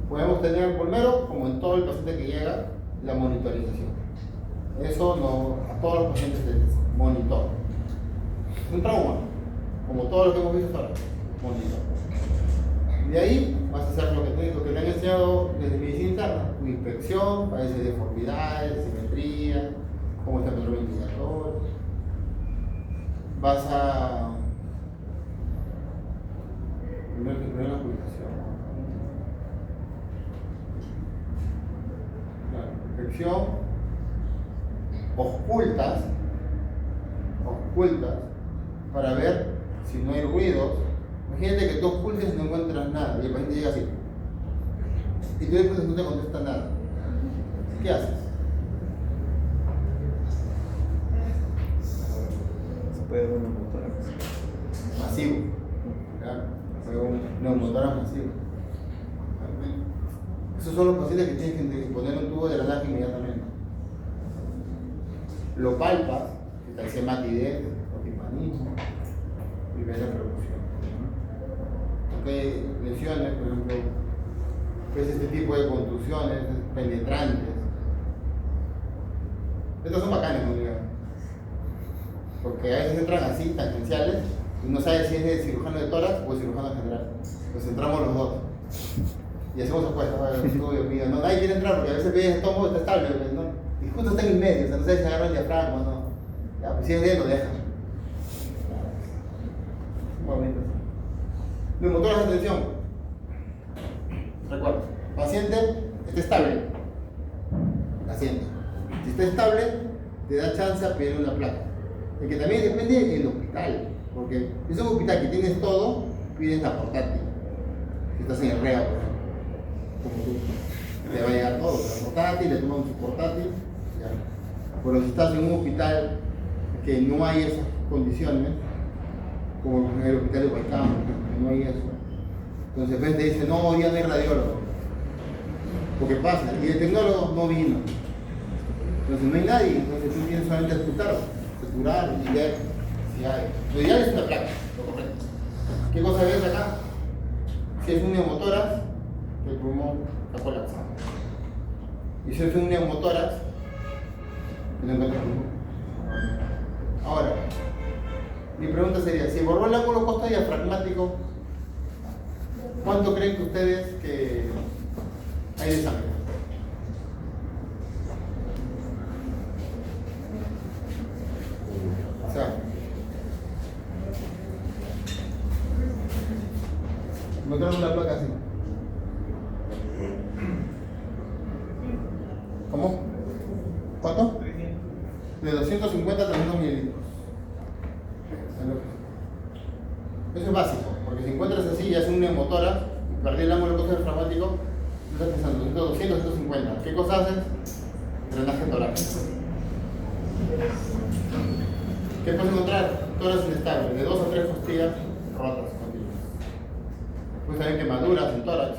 Podemos tener primero, como en todo el paciente que llega, la monitorización. Eso no, a todos los pacientes les monitor. Un trauma, como todo lo que hemos visto ahora, monitor. De ahí vas a hacer lo que te han enseñado desde medicina interna: una inspección, parece deformidades, simetría, cómo está el control ventilatorio. Vas a primero la publicación. La inspección, ocultas para ver si no hay ruidos. Imagínate que tú ocultes y no encuentras nada y el paciente llega así y tú después no te contesta nada. ¿Qué ¿qué haces? Se puede ver una motora Masivo. ¿Ya? Un neumotórax masivo. Esos son los pacientes que tienen que poner un tubo de drenaje inmediatamente. Lo palpas, que te hace matidez, o timpanismo, y ves la percusión. Ok, lesiones, por ejemplo, ves este tipo de contusiones penetrantes. Estos son bacanes, ¿no? Porque a veces entran así, tangenciales, y no sabes si es el cirujano de tórax o el cirujano general. Pues entramos los dos. Y hacemos apuestas para el estudio mío. No, nadie quiere entrar porque a veces pides estómago está estable, ¿no? Y justo está en el medio, o sea, no sabes si agarra el diafragma o no. Ya, pues si es bien, lo dejan. Momentos. Neumotórax de atención. Recuerda, paciente está estable. Paciente. Si está estable, te da chance a pedir una placa. El que también depende del hospital. Porque si es un hospital que tienes todo, pides la portátil. Si estás en el REA, por ejemplo. Como tú, te va a llegar todo, la portátil, le toman su portátil, ya. Pero si estás en un hospital que no hay esas condiciones, como en el hospital de Huaycán, que no hay eso, entonces ves te dice, no, hoy día no hay radiólogo, porque pasa, y el tecnólogo no vino, entonces no hay nadie, entonces tú tienes solamente que escuchar y ver si hay. Lo ideal es una placa, lo correcto. ¿Qué cosa ves acá? Si es un neumotórax, el pulmón está colapsado. Y si es un neumotórax, no encuentra el pulmón. Ahora, mi pregunta sería, si borró el ángulo costo-diafragmático, ¿cuánto creen que ustedes que hay de sangre? O sea, encontraron una placa así. ¿Cómo? ¿Cuánto? De 250 a 300 mililitros. Eso es básico, porque si encuentras así ya es un neumotórax, perdí el ángulo costo-diafragmático, estás pensando 200, 250. ¿Qué cosa haces? Drenaje torácico. ¿Qué puedes encontrar? Tórax inestable, de 2 a 3 costillas rotas continuas. Puedes tener quemaduras en tórax.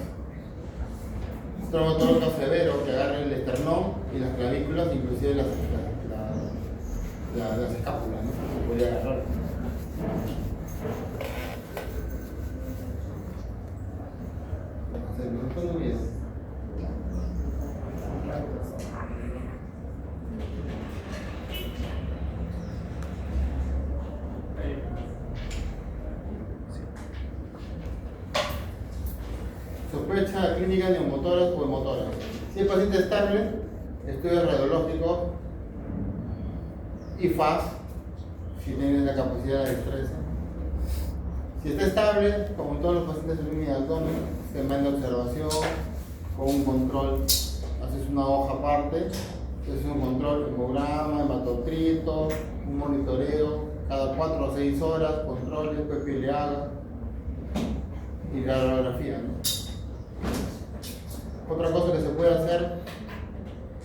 Traumatólogo severo que agarre el esternón y las clavículas, inclusive las escápulas, ¿no? Se podría agarrar. Se me muy bien. Sospecha clínica neumotórax o hemotórax. Si el paciente es estable, estudios radiológicos y FAS, si tiene la capacidad de estrés. Si está estable, como todos los pacientes de línea de abdomen, se manda observación con un control. Haces una hoja aparte, haces un control, hemograma, hematocrito, un monitoreo cada 4 o 6 horas, controles, PPLA y la radiografía, ¿no? Otra cosa que se puede hacer,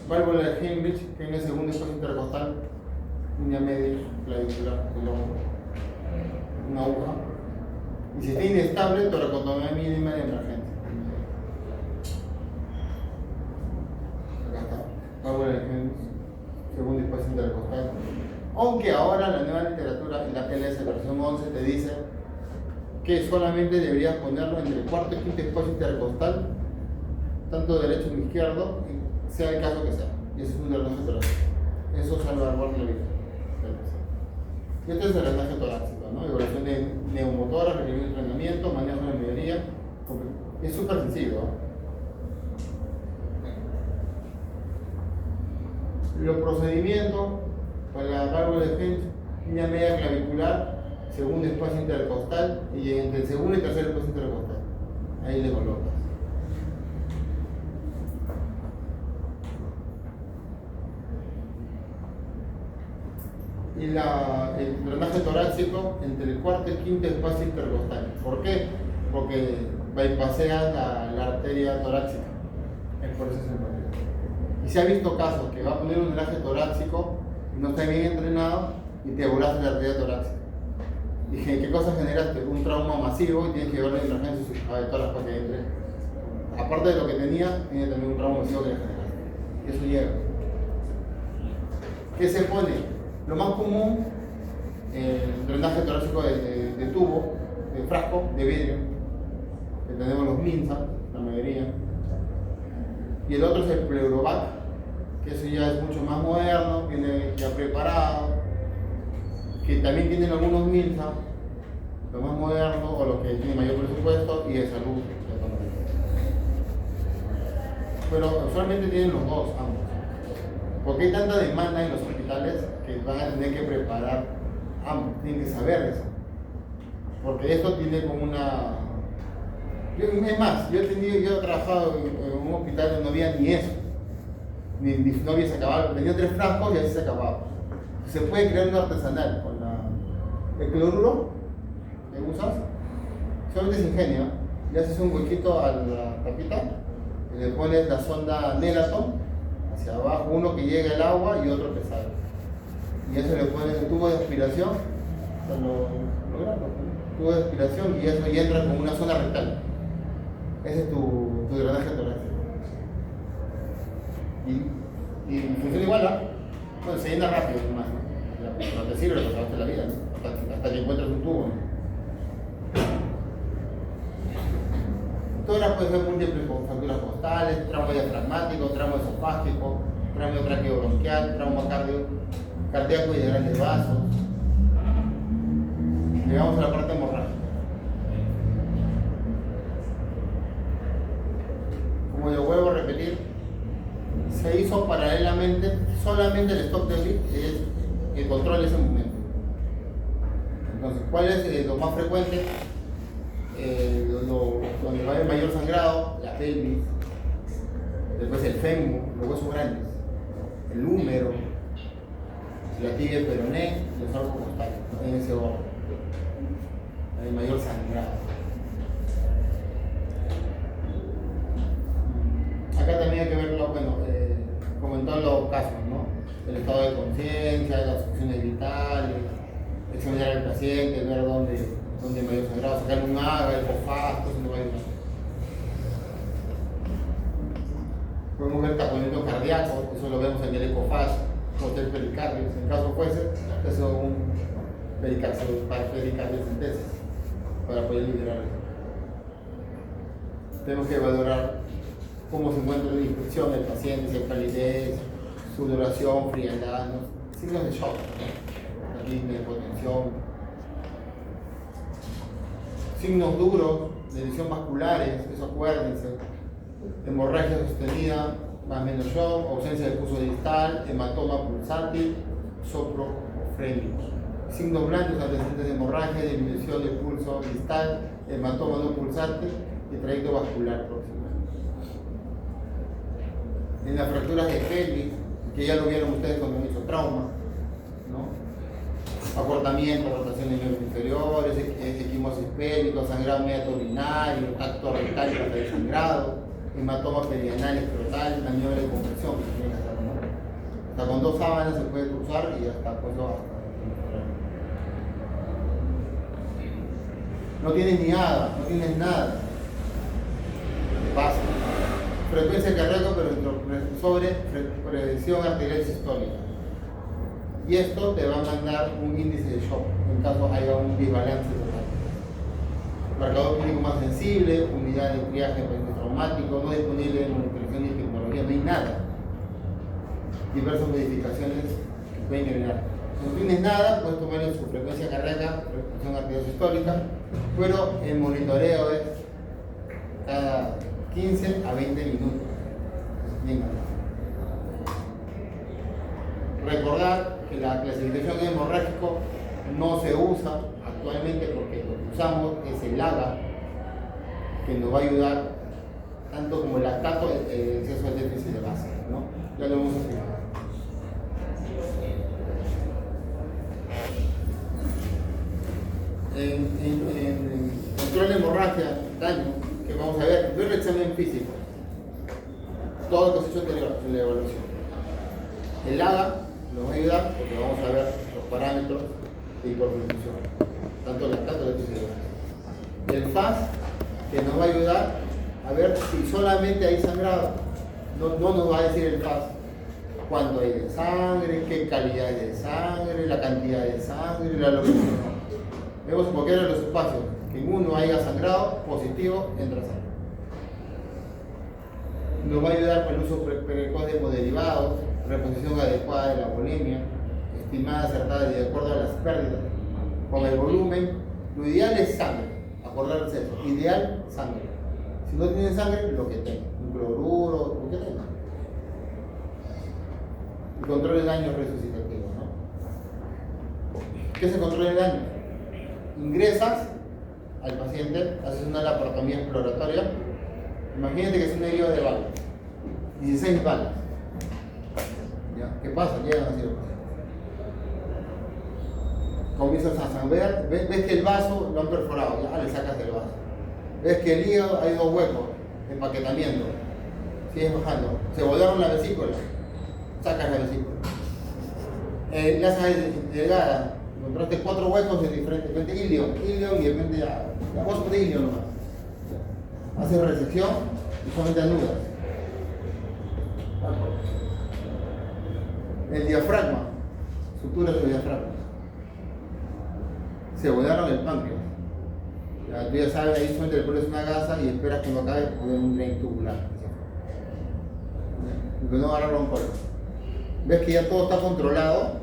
válvula de Heinrich, que en el segundo espacio intercostal, línea media, clavicular, el hombro, una aguja. Y si está inestable, toracotomía mínima de emergencia. Acá está, válvula de Heinrich, segundo espacio intercostal. Aunque ahora la nueva literatura, en la PLS versión 11, te dice que solamente deberías ponerlo entre el cuarto y quinto espacio intercostal, tanto derecho como izquierdo, sea el caso que sea. Y eso es un drenaje torácico. Eso salvaguarda la vida. Y este es el drenaje torácico, ¿no? Evaluación de neumotórax, requerimiento de entrenamiento, manejo de la mayoría. Es súper sencillo, ¿no? Los procedimientos para la válvula de Heinrich, línea media clavicular, segundo espacio intercostal y entre el segundo y tercer espacio intercostal. Ahí le colocas. Y el drenaje torácico entre el cuarto y quinto espacio intercostal. ¿Por qué? Porque bypasea la arteria torácica. Es por eso se encuentra. Y se ha visto casos que va a poner un drenaje torácico y no está bien entrenado y te volaste la arteria torácica. Dije, ¿qué cosa generaste? Un trauma masivo y tienes que llevarle la emergencia a todas las cosas que entre. Aparte de lo que tenía, tiene también un trauma masivo que le generaste. Y eso llega. ¿Qué se pone? Lo más común, el drenaje torácico de tubo, de frasco, de vidrio, que tenemos los MINSA, la mayoría. Y el otro es el Pleurovac, que eso ya es mucho más moderno, viene ya preparado, que también tienen algunos MINSA, los más modernos o los que tienen mayor presupuesto y de salud. Pero usualmente tienen los dos, ambos. Porque hay tanta demanda en los hospitales que van a tener que preparar ambos, tienen que saber eso. Porque esto tiene como una... Es más, yo he trabajado en un hospital donde no había ni eso. No había se acabado, tenía 3 frascos y así se acababa. Se puede crear un artesanal con el cloruro que usas, solamente se ingenia, le haces un huequito a la tapita y le pones la sonda Nelaton hacia abajo, uno que llegue el agua y otro que salga. Y eso le pones el tubo de aspiración, tubo de aspiración y eso y entra como una zona rectal. Ese es tu drenaje torácico. Y funciona igual, ¿no? Bueno, se llena rápido nomás, ¿no? No te sirve, lo salvaste la vida, ¿no? Hasta que encuentres un tubo, ¿no? Todas pueden ser múltiples fracturas costales, trauma diafragmático, trauma esofágico, trauma traqueobronquial, trauma cardíaco y de grandes vasos. Llegamos a la parte hemorrágica. Como yo vuelvo a repetir, se hizo paralelamente, solamente el stop de bleed es el control de ese momento. Entonces, ¿cuál es lo más frecuente? Donde va a haber mayor sangrado, la pelvis, después el fémur, los huesos grandes, el húmero, la tibia, el peroné, y el arco costal, en ese orden. Hay mayor sangrado. Acá también hay que verlo, bueno, como en todos los casos, ¿no? El estado de conciencia, las funciones vitales, examinar al paciente, ver dónde hay mayor sangrado, sacarle un AGA, el cofasto, si no va a ayudar. Podemos ver taponamiento cardíaco, eso lo vemos en el ecofaz, hotel pericardio, si en caso fuese, eso es un pericardiocentesis para poder liberar eso. Tenemos que valorar cómo se encuentra la infección del paciente, si hay palidez, sudoración, frialdad, ¿no? Signos de shock, ¿no? Arritmia, hipotensión. Signos duros de lesión vasculares, eso acuérdense. Hemorragia sostenida, más o menos shock, ausencia de pulso distal, hematoma pulsátil, soplo frénico. Signos blancos, antecedentes de hemorragia, disminución del pulso distal, hematoma no pulsante y trayecto vascular próximo. En las fracturas de pelvis, que ya lo vieron ustedes cuando han hecho trauma, ¿no? Acortamiento, rotación de miembros inferiores, equimosis pélvico, sangrado mediaturinario, tacto rectal y hasta desangrado, hematoma perianal escrotal, maniobra de compresión, que tiene que hacer, ¿no? Hasta con 2 sábanas se puede cruzar y hasta pues no tienes ni nada, no tienes nada. Pasa. Frecuencia cardíaca, pero sobre presión arterial sistólica. Y esto te va a mandar un índice de shock en caso haya un desbalance total. Marcador clínico más sensible, unidad de triaje traumático, no disponible en monitorización y tecnología, no hay nada. Diversas modificaciones que pueden generar. Si no tienes nada, puedes tomar en su frecuencia cardíaca, presión arterial sistólica, pero el monitoreo es cada 15 a 20 minutos. Recordar que la clasificación de hemorrágico no se usa actualmente porque lo que usamos es el AGA, que nos va a ayudar tanto como el lactato, el exceso de déficit de base, ¿no? Ya lo hemos explicado. En control de hemorragia, daño, que vamos a ver el examen físico. todo el que se ha hecho anterior en la evaluación. El AGA nos va a ayudar porque vamos a ver los parámetros de hiperfunción, tanto lactato como el FAS, que nos va a ayudar a ver si solamente hay sangrado. No nos va a decir el FAS cuánto hay de sangre, qué calidad de sangre, la cantidad de sangre, la localización. Vemos en cualquiera de los espacios que en uno haya sangrado positivo, entra sangre. Nos va a ayudar para el uso precoz de hemoderivados, reposición adecuada de la volemia, estimada acertada de acuerdo a las pérdidas. Con el volumen, lo ideal es sangre, acordarse de eso, ideal sangre. Si no tiene sangre, lo que tenga, un cloruro, lo que tenga. El control de daño resucitativo, ¿no? ¿Qué es el control de daño? Ingresas al paciente, haces una laparotomía exploratoria. Imagínate que es una herida de balas, 16 balas. ¿Ya? ¿Qué pasa? Llegan así. Comienzas a sangrar, ves que el vaso lo han perforado, ya le sacas del vaso. Ves que el hígado hay 2 huecos, empaquetamiento. Sigues bajando. Se volaron la vesícula, sacas la vesícula. La haces delgada, encontraste 4 huecos de diferente ilion y de repente ya vos de ilion nomás. Haces resección y solamente anudas. El diafragma, suturas del diafragma. Se volaron el páncreas. Ya, tú ya sabes, ahí solamente le pones una gasa y esperas que no acabe y poner un drain tubular. Y que no agarrar un color. Ves que ya todo está controlado,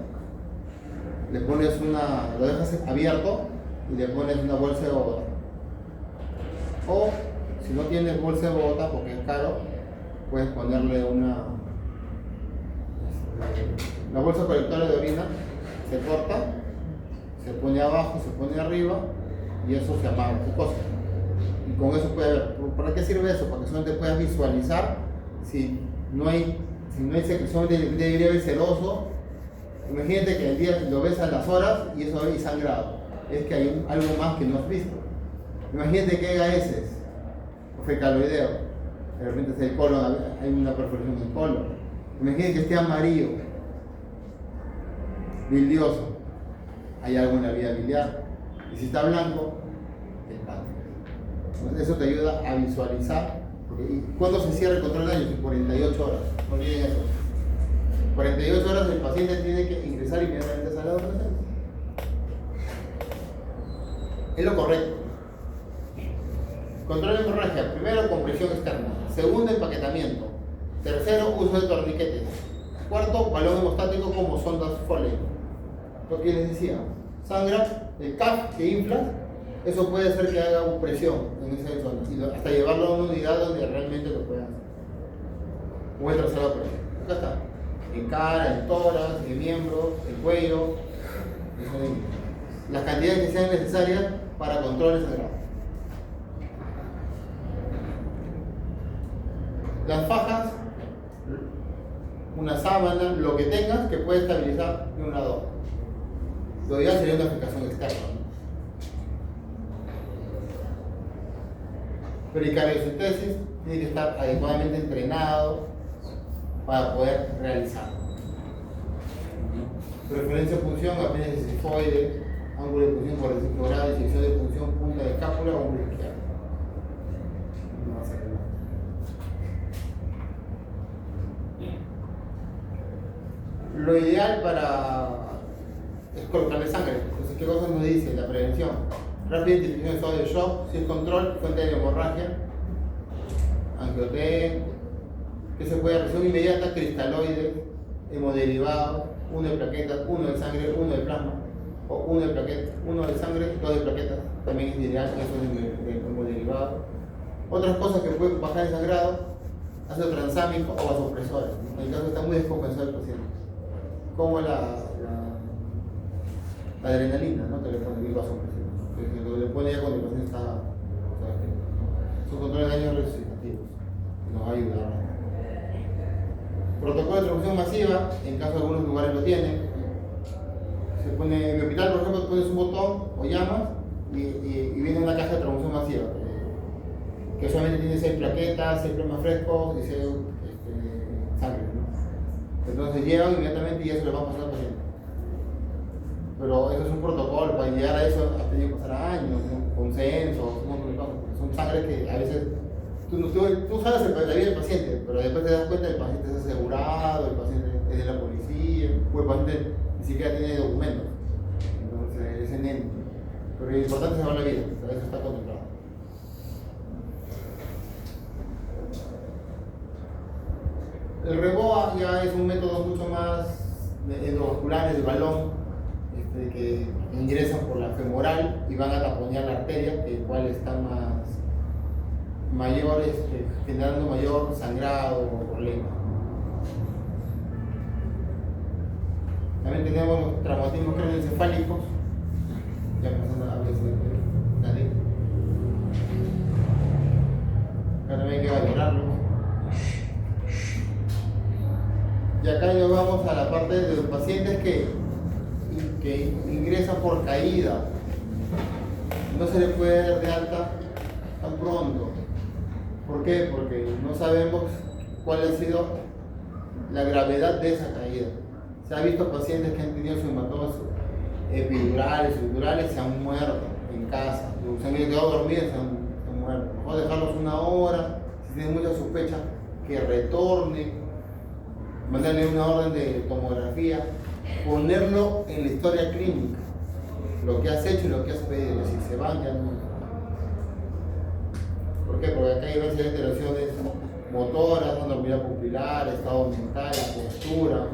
le pones lo dejas abierto y le pones una bolsa de bota. O si no tienes bolsa de bota porque es caro, puedes ponerle la bolsa colectora de orina, se corta, se pone abajo, se pone arriba y eso se apaga, se cosa. Y con eso puedes ver. ¿Para qué sirve eso? Para que solamente puedas visualizar si no hay secreción de grieve seroso. Imagínate que el día lo ves a las horas y eso hay sangrado. Es que hay algo más que no has visto. Imagínate que haya heces o fecaloideo. De repente es el colon, hay una perforación en el colon. Imagínate que esté amarillo, bilioso. Hay algo en la vía biliar. Y si está blanco, el páncreas. Entonces eso te ayuda a visualizar. ¿Cuándo se cierra el control de daño? En 48 horas. No olviden eso. 48 horas el paciente tiene que ingresar inmediatamente a sala de operaciones. Es lo correcto. Control de hemorragia. Primero, compresión externa. Segundo, empaquetamiento. Tercero, uso de torniquetes. Cuarto, balón hemostático como sondas Foley. Lo que les decía, sangra, el CAF que infla, eso puede hacer que haga presión en esa zona, hasta llevarlo a una unidad donde realmente lo puedan hacer. O el trasero presión. Acá está. En cara, en tórax, en miembro, en cuello. Las cantidades que sean necesarias para control de sangrado. Las fajas, una sábana, lo que tengas que puede estabilizar de un lado. Lo ideal sería una fijación externa. Pericardiocentesis tiene que estar adecuadamente entrenado para poder realizarlo. Preferencia de punción, apéndice sifoide, ángulo de punción 45 grados, sección de punción, punta de escápula o hombro izquierdo. No va a ser nada. Lo ideal es colocarle sangre. Entonces, ¿qué cosas nos dice la prevención? Rápida identificación de estado de shock, sin control, fuente de hemorragia, angioten, que se puede reacción inmediata, cristaloides, hemoderivados, 1 de plaquetas, 1 de sangre, 1 de plasma, o 1 de plaquetas, 1 de sangre, 2 de plaquetas, también es ideal, eso es de hemoderivados. Otras cosas que pueden bajar el sangrado, ácido transámico o vasopresores. En el caso está muy descompensado el paciente. Como la adrenalina, ¿no? Que le pone el vasopresor. Que le pone ya cuando el paciente está. Su control de daños resucitativos. Nos va a ayudar. Protocolo de transfusión masiva, en caso de algunos lugares lo tienen. Se pone, en mi hospital, por ejemplo, pones un botón o llamas y viene una caja de transfusión masiva. Que solamente tiene 6 plaquetas, 6 plasmas frescos y 6 Entonces llegan inmediatamente y eso le va a pasar al paciente. Pero eso es un protocolo, para llegar a eso ha tenido que pasar años, ¿no? Consensos, un montón de cosas. Son sangres que a veces tú sabes la vida del paciente, pero después te das cuenta que el paciente es asegurado, el paciente es de la policía, o el paciente ni siquiera tiene documentos. Entonces es enemigo. Pero lo importante es salvar la vida, eso está contemplado. El REBOA ya es un método mucho más endovascular, de balón, que ingresan por la femoral y van a taponear la arteria, que igual está mayor, generando mayor sangrado o problema. También tenemos los traumatismos craneoencefálicos, ya pasando a veces, dale. Acá también hay que valorarlo. Y acá ya vamos a la parte de los pacientes que ingresan por caída. No se le puede dar de alta tan pronto. ¿Por qué? Porque no sabemos cuál ha sido la gravedad de esa caída. Se ha visto pacientes que han tenido sus hematomas epidurales, subdurales, se han muerto en casa. Se han quedado dormidos, se han muerto. Mejor dejarlos una hora, si tienen mucha sospecha, que retorne, mandarle una orden de tomografía, ponerlo en la historia clínica, lo que has hecho y lo que has pedido. Si se van, ya no. ¿Por qué? Porque acá hay varias alteraciones motoras, anormalidad pupilar, estado mental, postura.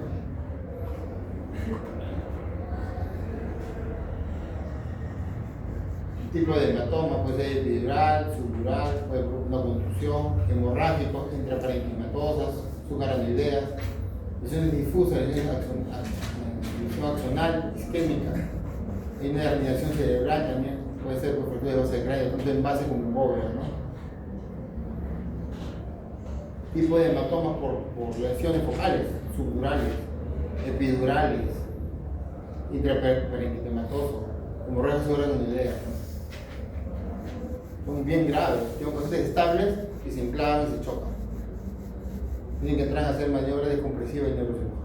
Tipo de hematoma puede ser epidural, subdural, puede ser una contusión, hemorrágico, intraparenquimatosas, subaracnoideas, lesiones difusas, lesión axonal, isquémica, hay una herniación cerebral también, puede ser por fractura de base de cráneo, tanto en base como en bóveda, ¿no? Tipo de hematomas por lesiones focales, subdurales, epidurales, intraparenquimatosas, hemorragias subaracnoideas, ¿no? Son bien graves, son pacientes estables y se inflaman y se chocan. Tienen que entrar a hacer maniobras descompresivas y neurocirugía.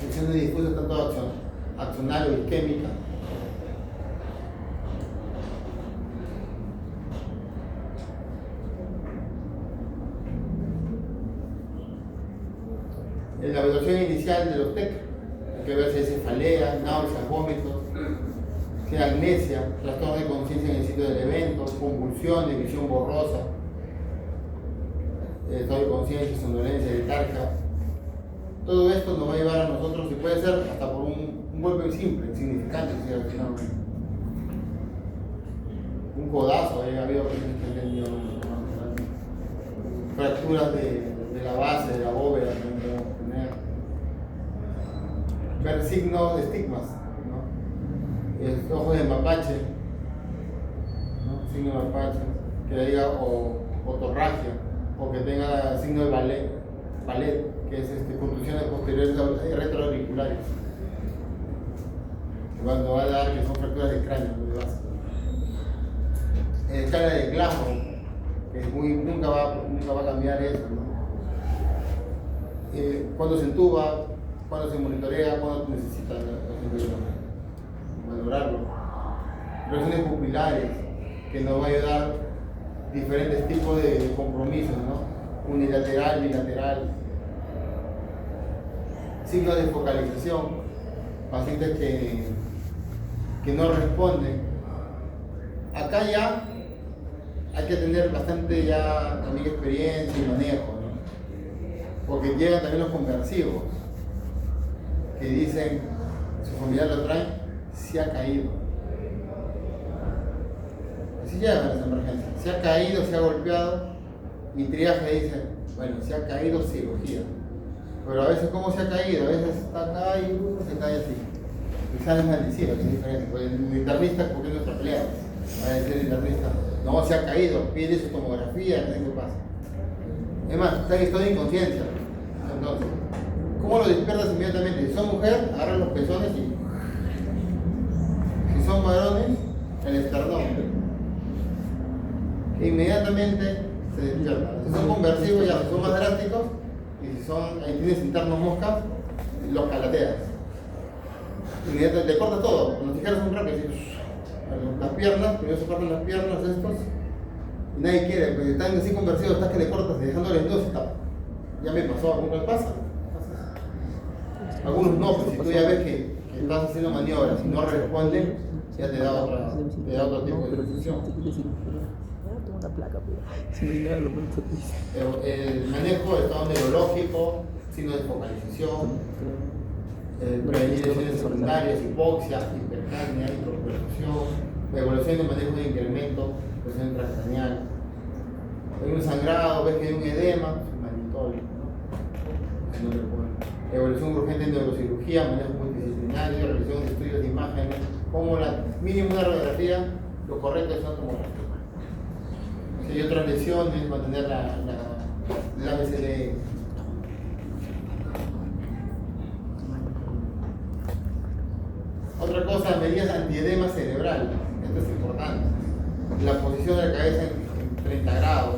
Lesiones difusas tanto axonal o isquémica. En la evaluación inicial de los TEC, hay que ver si hay cefalea, náuseas, vómitos, si hay amnesia, trastorno de conciencia en el sitio del evento, convulsiones, visión borrosa, estado de conciencia, somnolencia, letargia. Todo esto nos va a llevar a nosotros, y puede ser hasta por un golpe simple, insignificante, un codazo. Ha habido pacientes que han tenido fracturas de la base, de la bóveda, ver signos de estigmas, ¿no? Ojos de mapache, ¿no? Signo de mapache, que le diga otorragia, o que tenga signo de ballet, que es contusiones posteriores retroauriculares, cuando va a dar que son fracturas del cráneo de base. Escala de Glasgow, que nunca va a cambiar eso, ¿no? Cuando se entuba, cuando se monitorea, cuando necesita valorarlo. Presiones pupilares, que nos va a ayudar diferentes tipos de compromisos, ¿no? Unilateral, bilateral. Signos de focalización, pacientes que no responden. Acá ya hay que tener bastante ya también experiencia y manejo, ¿no? Porque llegan también los conversivos, que dicen, su familiar lo trae, se ha caído. Así llegan las emergencias, se ha caído, se ha golpeado, y triaje dice, bueno, se ha caído, cirugía. Pero a veces, ¿cómo se ha caído? A veces está acá y se cae así. Examen adhesivo, que es diferente. Pues el internista, porque es nuestra pelea, va a decir el internista, no, se ha caído, pide su tomografía, ¿qué pasa? Es más, está en estado de inconsciencia. Entonces, ¿cómo lo despiertas inmediatamente? Si son mujer, agarran los pezones y... Si son varones, el esternón. Inmediatamente se despierta. Si son conversivos ya son más drásticos, y si son, ahí tienes internos moscas, los calateas. Inmediatamente le cortas todo, con las tijeras son rápidas, las piernas, primero se cortan las piernas estos, y nadie quiere, porque están así conversivos, estás que le cortas dejándoles dos, ya me pasó, algunos les pasa. Algunos no, pues si tú ya ves que estás haciendo maniobras y no responden, ya te da otro tipo de discusión. El manejo de estado neurológico, signos de focalización, prevenir lesiones secundarias, hipoxia, hipercapnia, hiperperfusión, evaluación de manejo de incremento, presión intracraneal. Hay un sangrado, ves que hay un edema, manitol, ¿no? Evaluación urgente de neurocirugía, manejo multidisciplinario, revisión de estudios de imágenes, como la mínima una radiografía, lo correcto es una tomografía. Si hay otras lesiones, mantener la ABCD. Otra cosa, medidas antiedema cerebral. Esto es importante. La posición de la cabeza en 30 grados,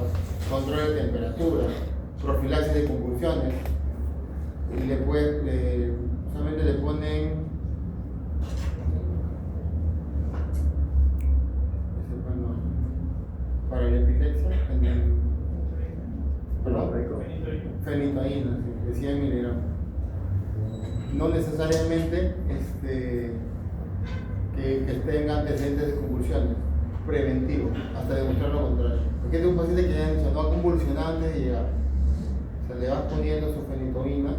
control de temperatura, profilaxis de convulsiones. Y solamente le ponen para la epilepsia, fenitoína, de 100 miligramos. No necesariamente que tenga antecedentes de convulsiones, preventivo, hasta demostrar lo contrario. Porque es un paciente que ya no ha convulsionado antes de llegar. Se le va poniendo su fenitoína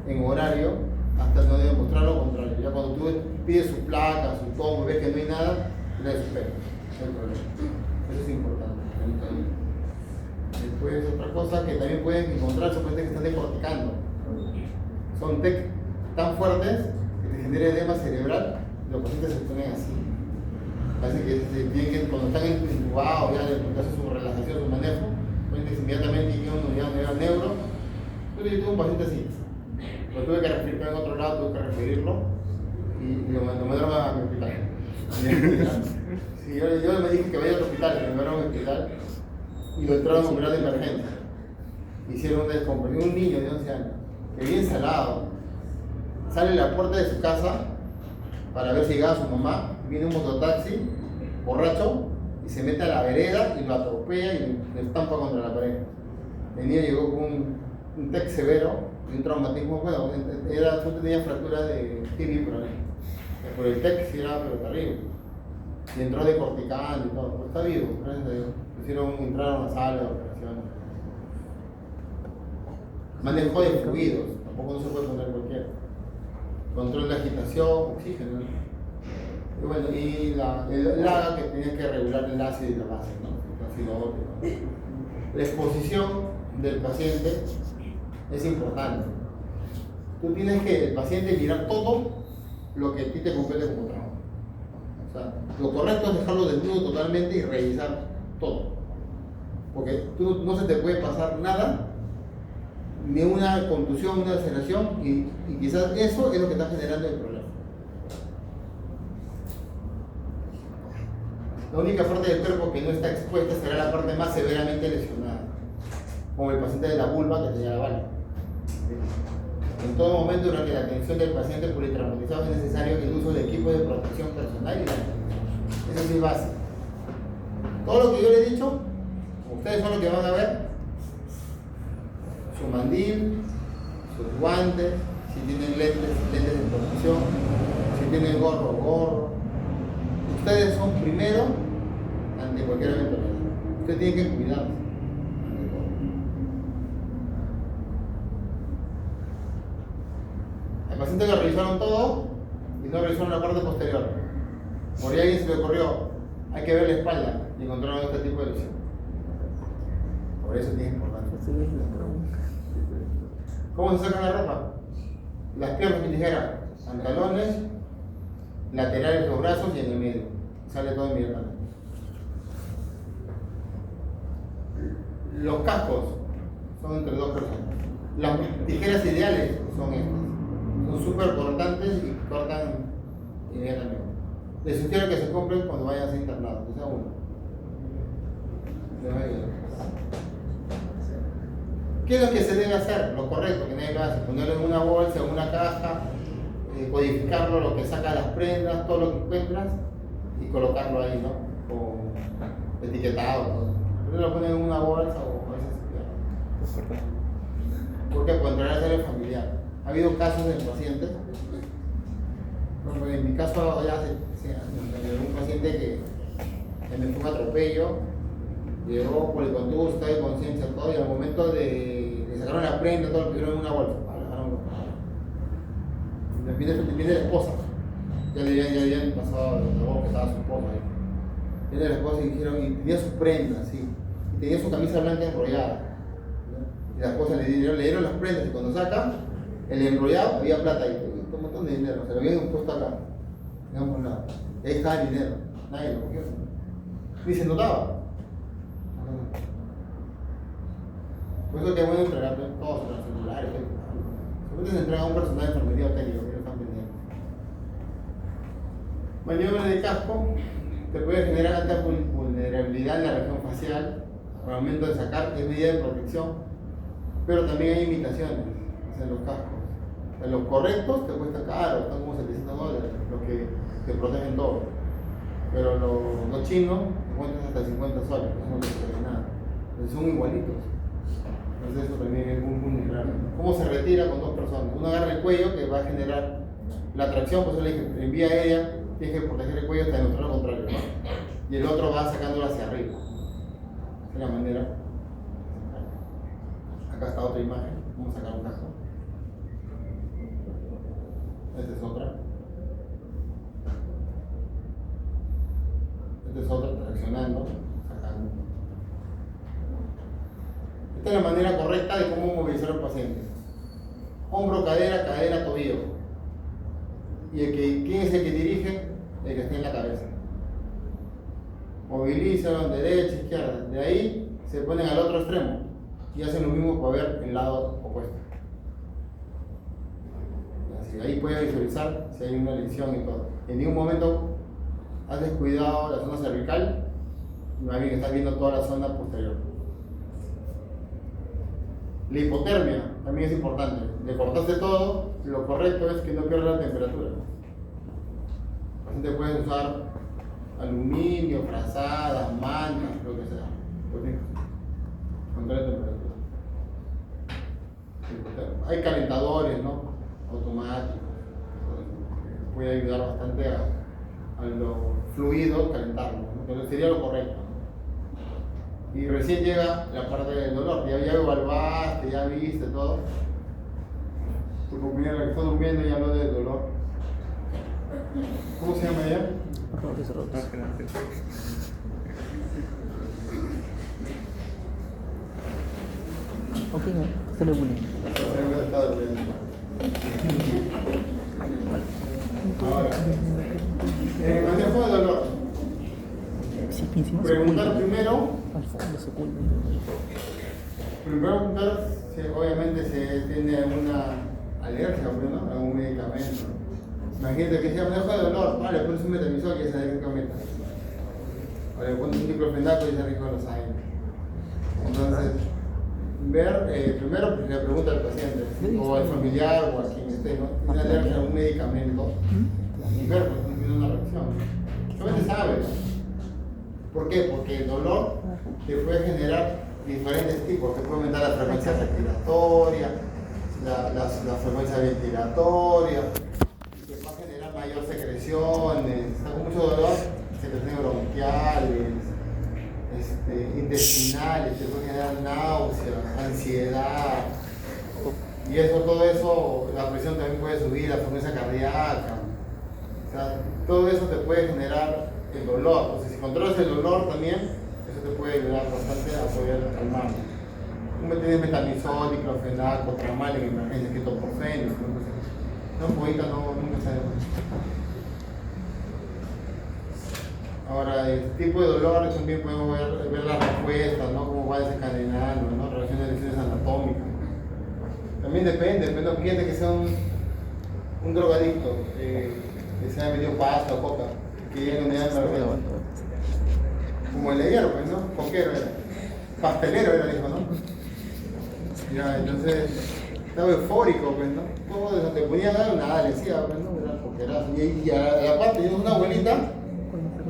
en horario hasta no demostrar lo contrario. Ya cuando tú pides su placa, su tomo, ves que no hay nada, le esperas. No hay problema. Eso es importante. Después otra cosa que también pueden encontrar son pacientes que están decorticando. Son TEC tan fuertes que te genera edema cerebral, los pacientes se ponen así. Parece que cuando están intubados, ya le hacen su relajación, su manejo, pacientes inmediatamente y una unidad neuro. Yo tuve un paciente así. Lo tuve que referir en otro lado, tuve que referirlo y lo mandaron a mi hospital. Sí, yo me dije que vaya al hospital, me mandaron al hospital y lo entraron a operar de emergencia. Hicieron una descompresión, un niño de 11 años, que bien salado, sale a la puerta de su casa para ver si llegaba su mamá, viene un mototaxi, borracho, y se mete a la vereda y lo atropella y lo estampa contra la pared. El niño llegó con un TEC severo y un traumatismo, bueno, tenía fractura de tibia por el TEC sí era pero terrible. Y entró decorticando y todo, pero está vivo, gracias a Dios. Entraron a una sala de operaciones. Manejo de fluidos, tampoco no se puede poner cualquiera. Control de agitación, oxígeno. Y bueno, y el AGA que tenía que regular el ácido y la base, ¿no? El ácido óptico. La exposición del paciente es importante. Tú tienes que el paciente mirar todo lo que a ti te compete como trabajo. O sea, lo correcto es dejarlo desnudo totalmente y revisar todo. Porque tú no se te puede pasar nada, ni una contusión, una laceración, y quizás eso es lo que está generando el problema. La única parte del cuerpo que no está expuesta será la parte más severamente lesionada, como el paciente de la vulva que tenía la bala. En todo momento durante la atención del paciente politraumatizado es necesario el uso de equipo de protección personal y la atención. Eso sí es básico. Todo lo que yo les he dicho, ustedes son los que van a ver su mandil, sus guantes, si tienen lentes de protección, si tienen gorro. Ustedes son primero ante cualquier evento. Ustedes tienen que cuidarse. El paciente que revisaron todo y no revisaron la parte posterior. Por ahí alguien se le ocurrió, hay que ver la espalda y encontraron este tipo de lesión. Por eso es importante. ¿Cómo se saca la ropa? Las piernas con tijera, pantalones, laterales de los brazos y en el medio. Sale todo inmediatamente. Los cascos son entre dos personas. Las tijeras ideales son estas. Son súper cortantes y cortan inmediatamente. Les sugiero que se compren cuando vayan a ser internados. Esa es una. ¿Qué es lo que se debe hacer? Lo correcto, que nadie lo hace, ponerlo en una bolsa, en una caja, codificarlo, lo que saca las prendas, todo lo que encuentras y colocarlo ahí, ¿no? Con etiquetado, todo. Primero lo ponen en una bolsa o a veces se pierde. ¿Por qué? Por entrar al familiar. Ha habido casos de pacientes. Bueno, en mi caso ya un paciente que me fue un atropello, llegó por el conducto, de conciencia, todo, y al momento de sacaron la prenda, todo lo pusieron en una bolsa. Viene la esposa. Ya le habían pasado la voz que estaba su esposa ahí. Viene la esposa y dijeron, y tenía sus prendas, sí. Y tenía su camisa blanca enrollada. Y la esposa le dieron las prendas, y cuando saca el enrollado había plata ahí. Un montón de dinero, se lo habían puesto acá. Digamos, nada. Y ahí estaba el dinero. Nadie lo cogió. Ni se notaba. Por eso que es bueno entregar todos los celulares. Seguro se entrega a un personal de enfermería o técnico que están pendientes. Maniobra de casco te puede generar alta vulnerabilidad en la región facial, al momento de sacar, es medida de protección, pero también hay imitaciones en los cascos. En los correctos te cuesta caro, están como $700, los que te protegen todo. Pero los chinos te encuentras hasta $50, eso no te protege nada. Entonces son igualitos. Entonces eso también es muy vulnerable. ¿Cómo se retira con dos personas? Uno agarra el cuello que va a generar la tracción, por eso le dije, en vía aérea tienes que proteger el cuello hasta el otro contrario, ¿no? Y el otro va sacándolo hacia arriba. Esa es la manera. Acá está otra imagen. Vamos a sacar un casco. Esta es otra. Esta es otra, traccionando, sacando. Esta es la manera correcta de cómo movilizar al paciente. Hombro, cadera, cadera, tobillo. Y ¿quién es el que dirige? El que está en la cabeza. Movilizan derecha, izquierda. De ahí se ponen al otro extremo y hacen lo mismo para ver el lado opuesto. Así, ahí puedes visualizar si hay una lesión y todo. En ningún momento has descuidado la zona cervical, más bien estás viendo toda la zona posterior. La hipotermia también es importante. Le cortaste todo, lo correcto es que no pierda la temperatura. Así te puedes usar aluminio, frazadas, mantas, lo que sea. Control de temperatura. Hay calentadores, ¿no? Automáticos. Puede ayudar bastante a los fluidos calentarlos, ¿no? Pero sería lo correcto, ¿no? Y recién llega la parte del dolor. Ya evaluaste, ya viste todo. Tu compañera que está durmiendo ya habló del dolor. ¿Cómo se llama ella? Ok, se lo une. Ahora, manejo de dolor. Preguntar primero. Al fondo se oculta. Primero preguntar si obviamente se tiene alguna alergia, ¿no? Algún medicamento. Imagínate que sea manejo de dolor, le pones un metamizol y ya sabes que aumenta. O le pones un diclofenaco y ya rico los años. Entonces, ver, primero le pregunta al paciente, o al familiar o a quien esté, ¿no? ¿Tiene alergia a un medicamento? Y ver, pues, tiene una reacción. Solamente sabes. ¿Por qué? Porque el dolor te puede generar diferentes tipos, te puede aumentar la frecuencia respiratoria, la frecuencia ventilatoria, te va a generar mayor secreciones, está con mucho dolor, secreciones bronquiales, intestinales, te puede generar náuseas, ansiedad, y eso, todo eso, la presión también puede subir, la frecuencia cardíaca, o sea, todo eso te puede generar el dolor. Entonces, si controlas el dolor también, eso te puede ayudar bastante a poder calmarlo. Tú me tienes metamizol, diclofenaco, tramal en emergencia, ketoprofeno, no, poquita nunca se. Ahora, el tipo de dolor también podemos ver las respuestas, ¿no? Cómo va desencadenando, ¿no? Relaciones de lesiones anatómicas. También depende, pero no fíjate que sea un drogadicto, que se haya metido pasta o coca, que llegue a una unidad de emergencia. Como el de ayer, pues, ¿no? Coquero era. Pastelero era, dijo, ¿no? Ya, entonces estaba eufórico, pues, ¿no? Todo donde te ponía a dar nada le decía, pues, ¿no? Era porque era. Y a la parte, yo una abuelita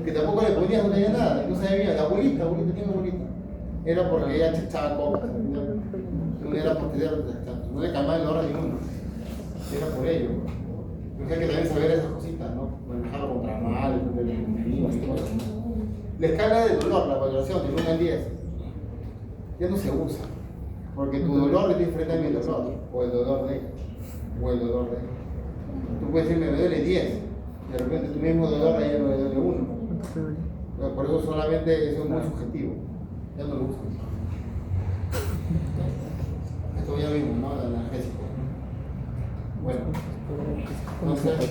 que tampoco le ponías, no tenía nada, no sabía bien, la abuelita, tiene abuelita. Era porque ella echaba copas, no era porque no le calmaba el dolor a ninguno. Era por ello. Porque hay que también saber esas cositas, ¿no? Manejarlo contra mal, contra el enemigo y cosas, ¿no? La escala de dolor, la valoración del 1 al 10, ya no se usa. Porque tu dolor es diferente a mi dolor, o el dolor de él, o el dolor de él. Tú puedes decirme, me duele 10, de repente tu mismo dolor a ella no le duele 1. Pero por eso solamente eso es muy subjetivo, ya no lo uso. Esto ya mismo, ¿no? El analgésico. Bueno, entonces,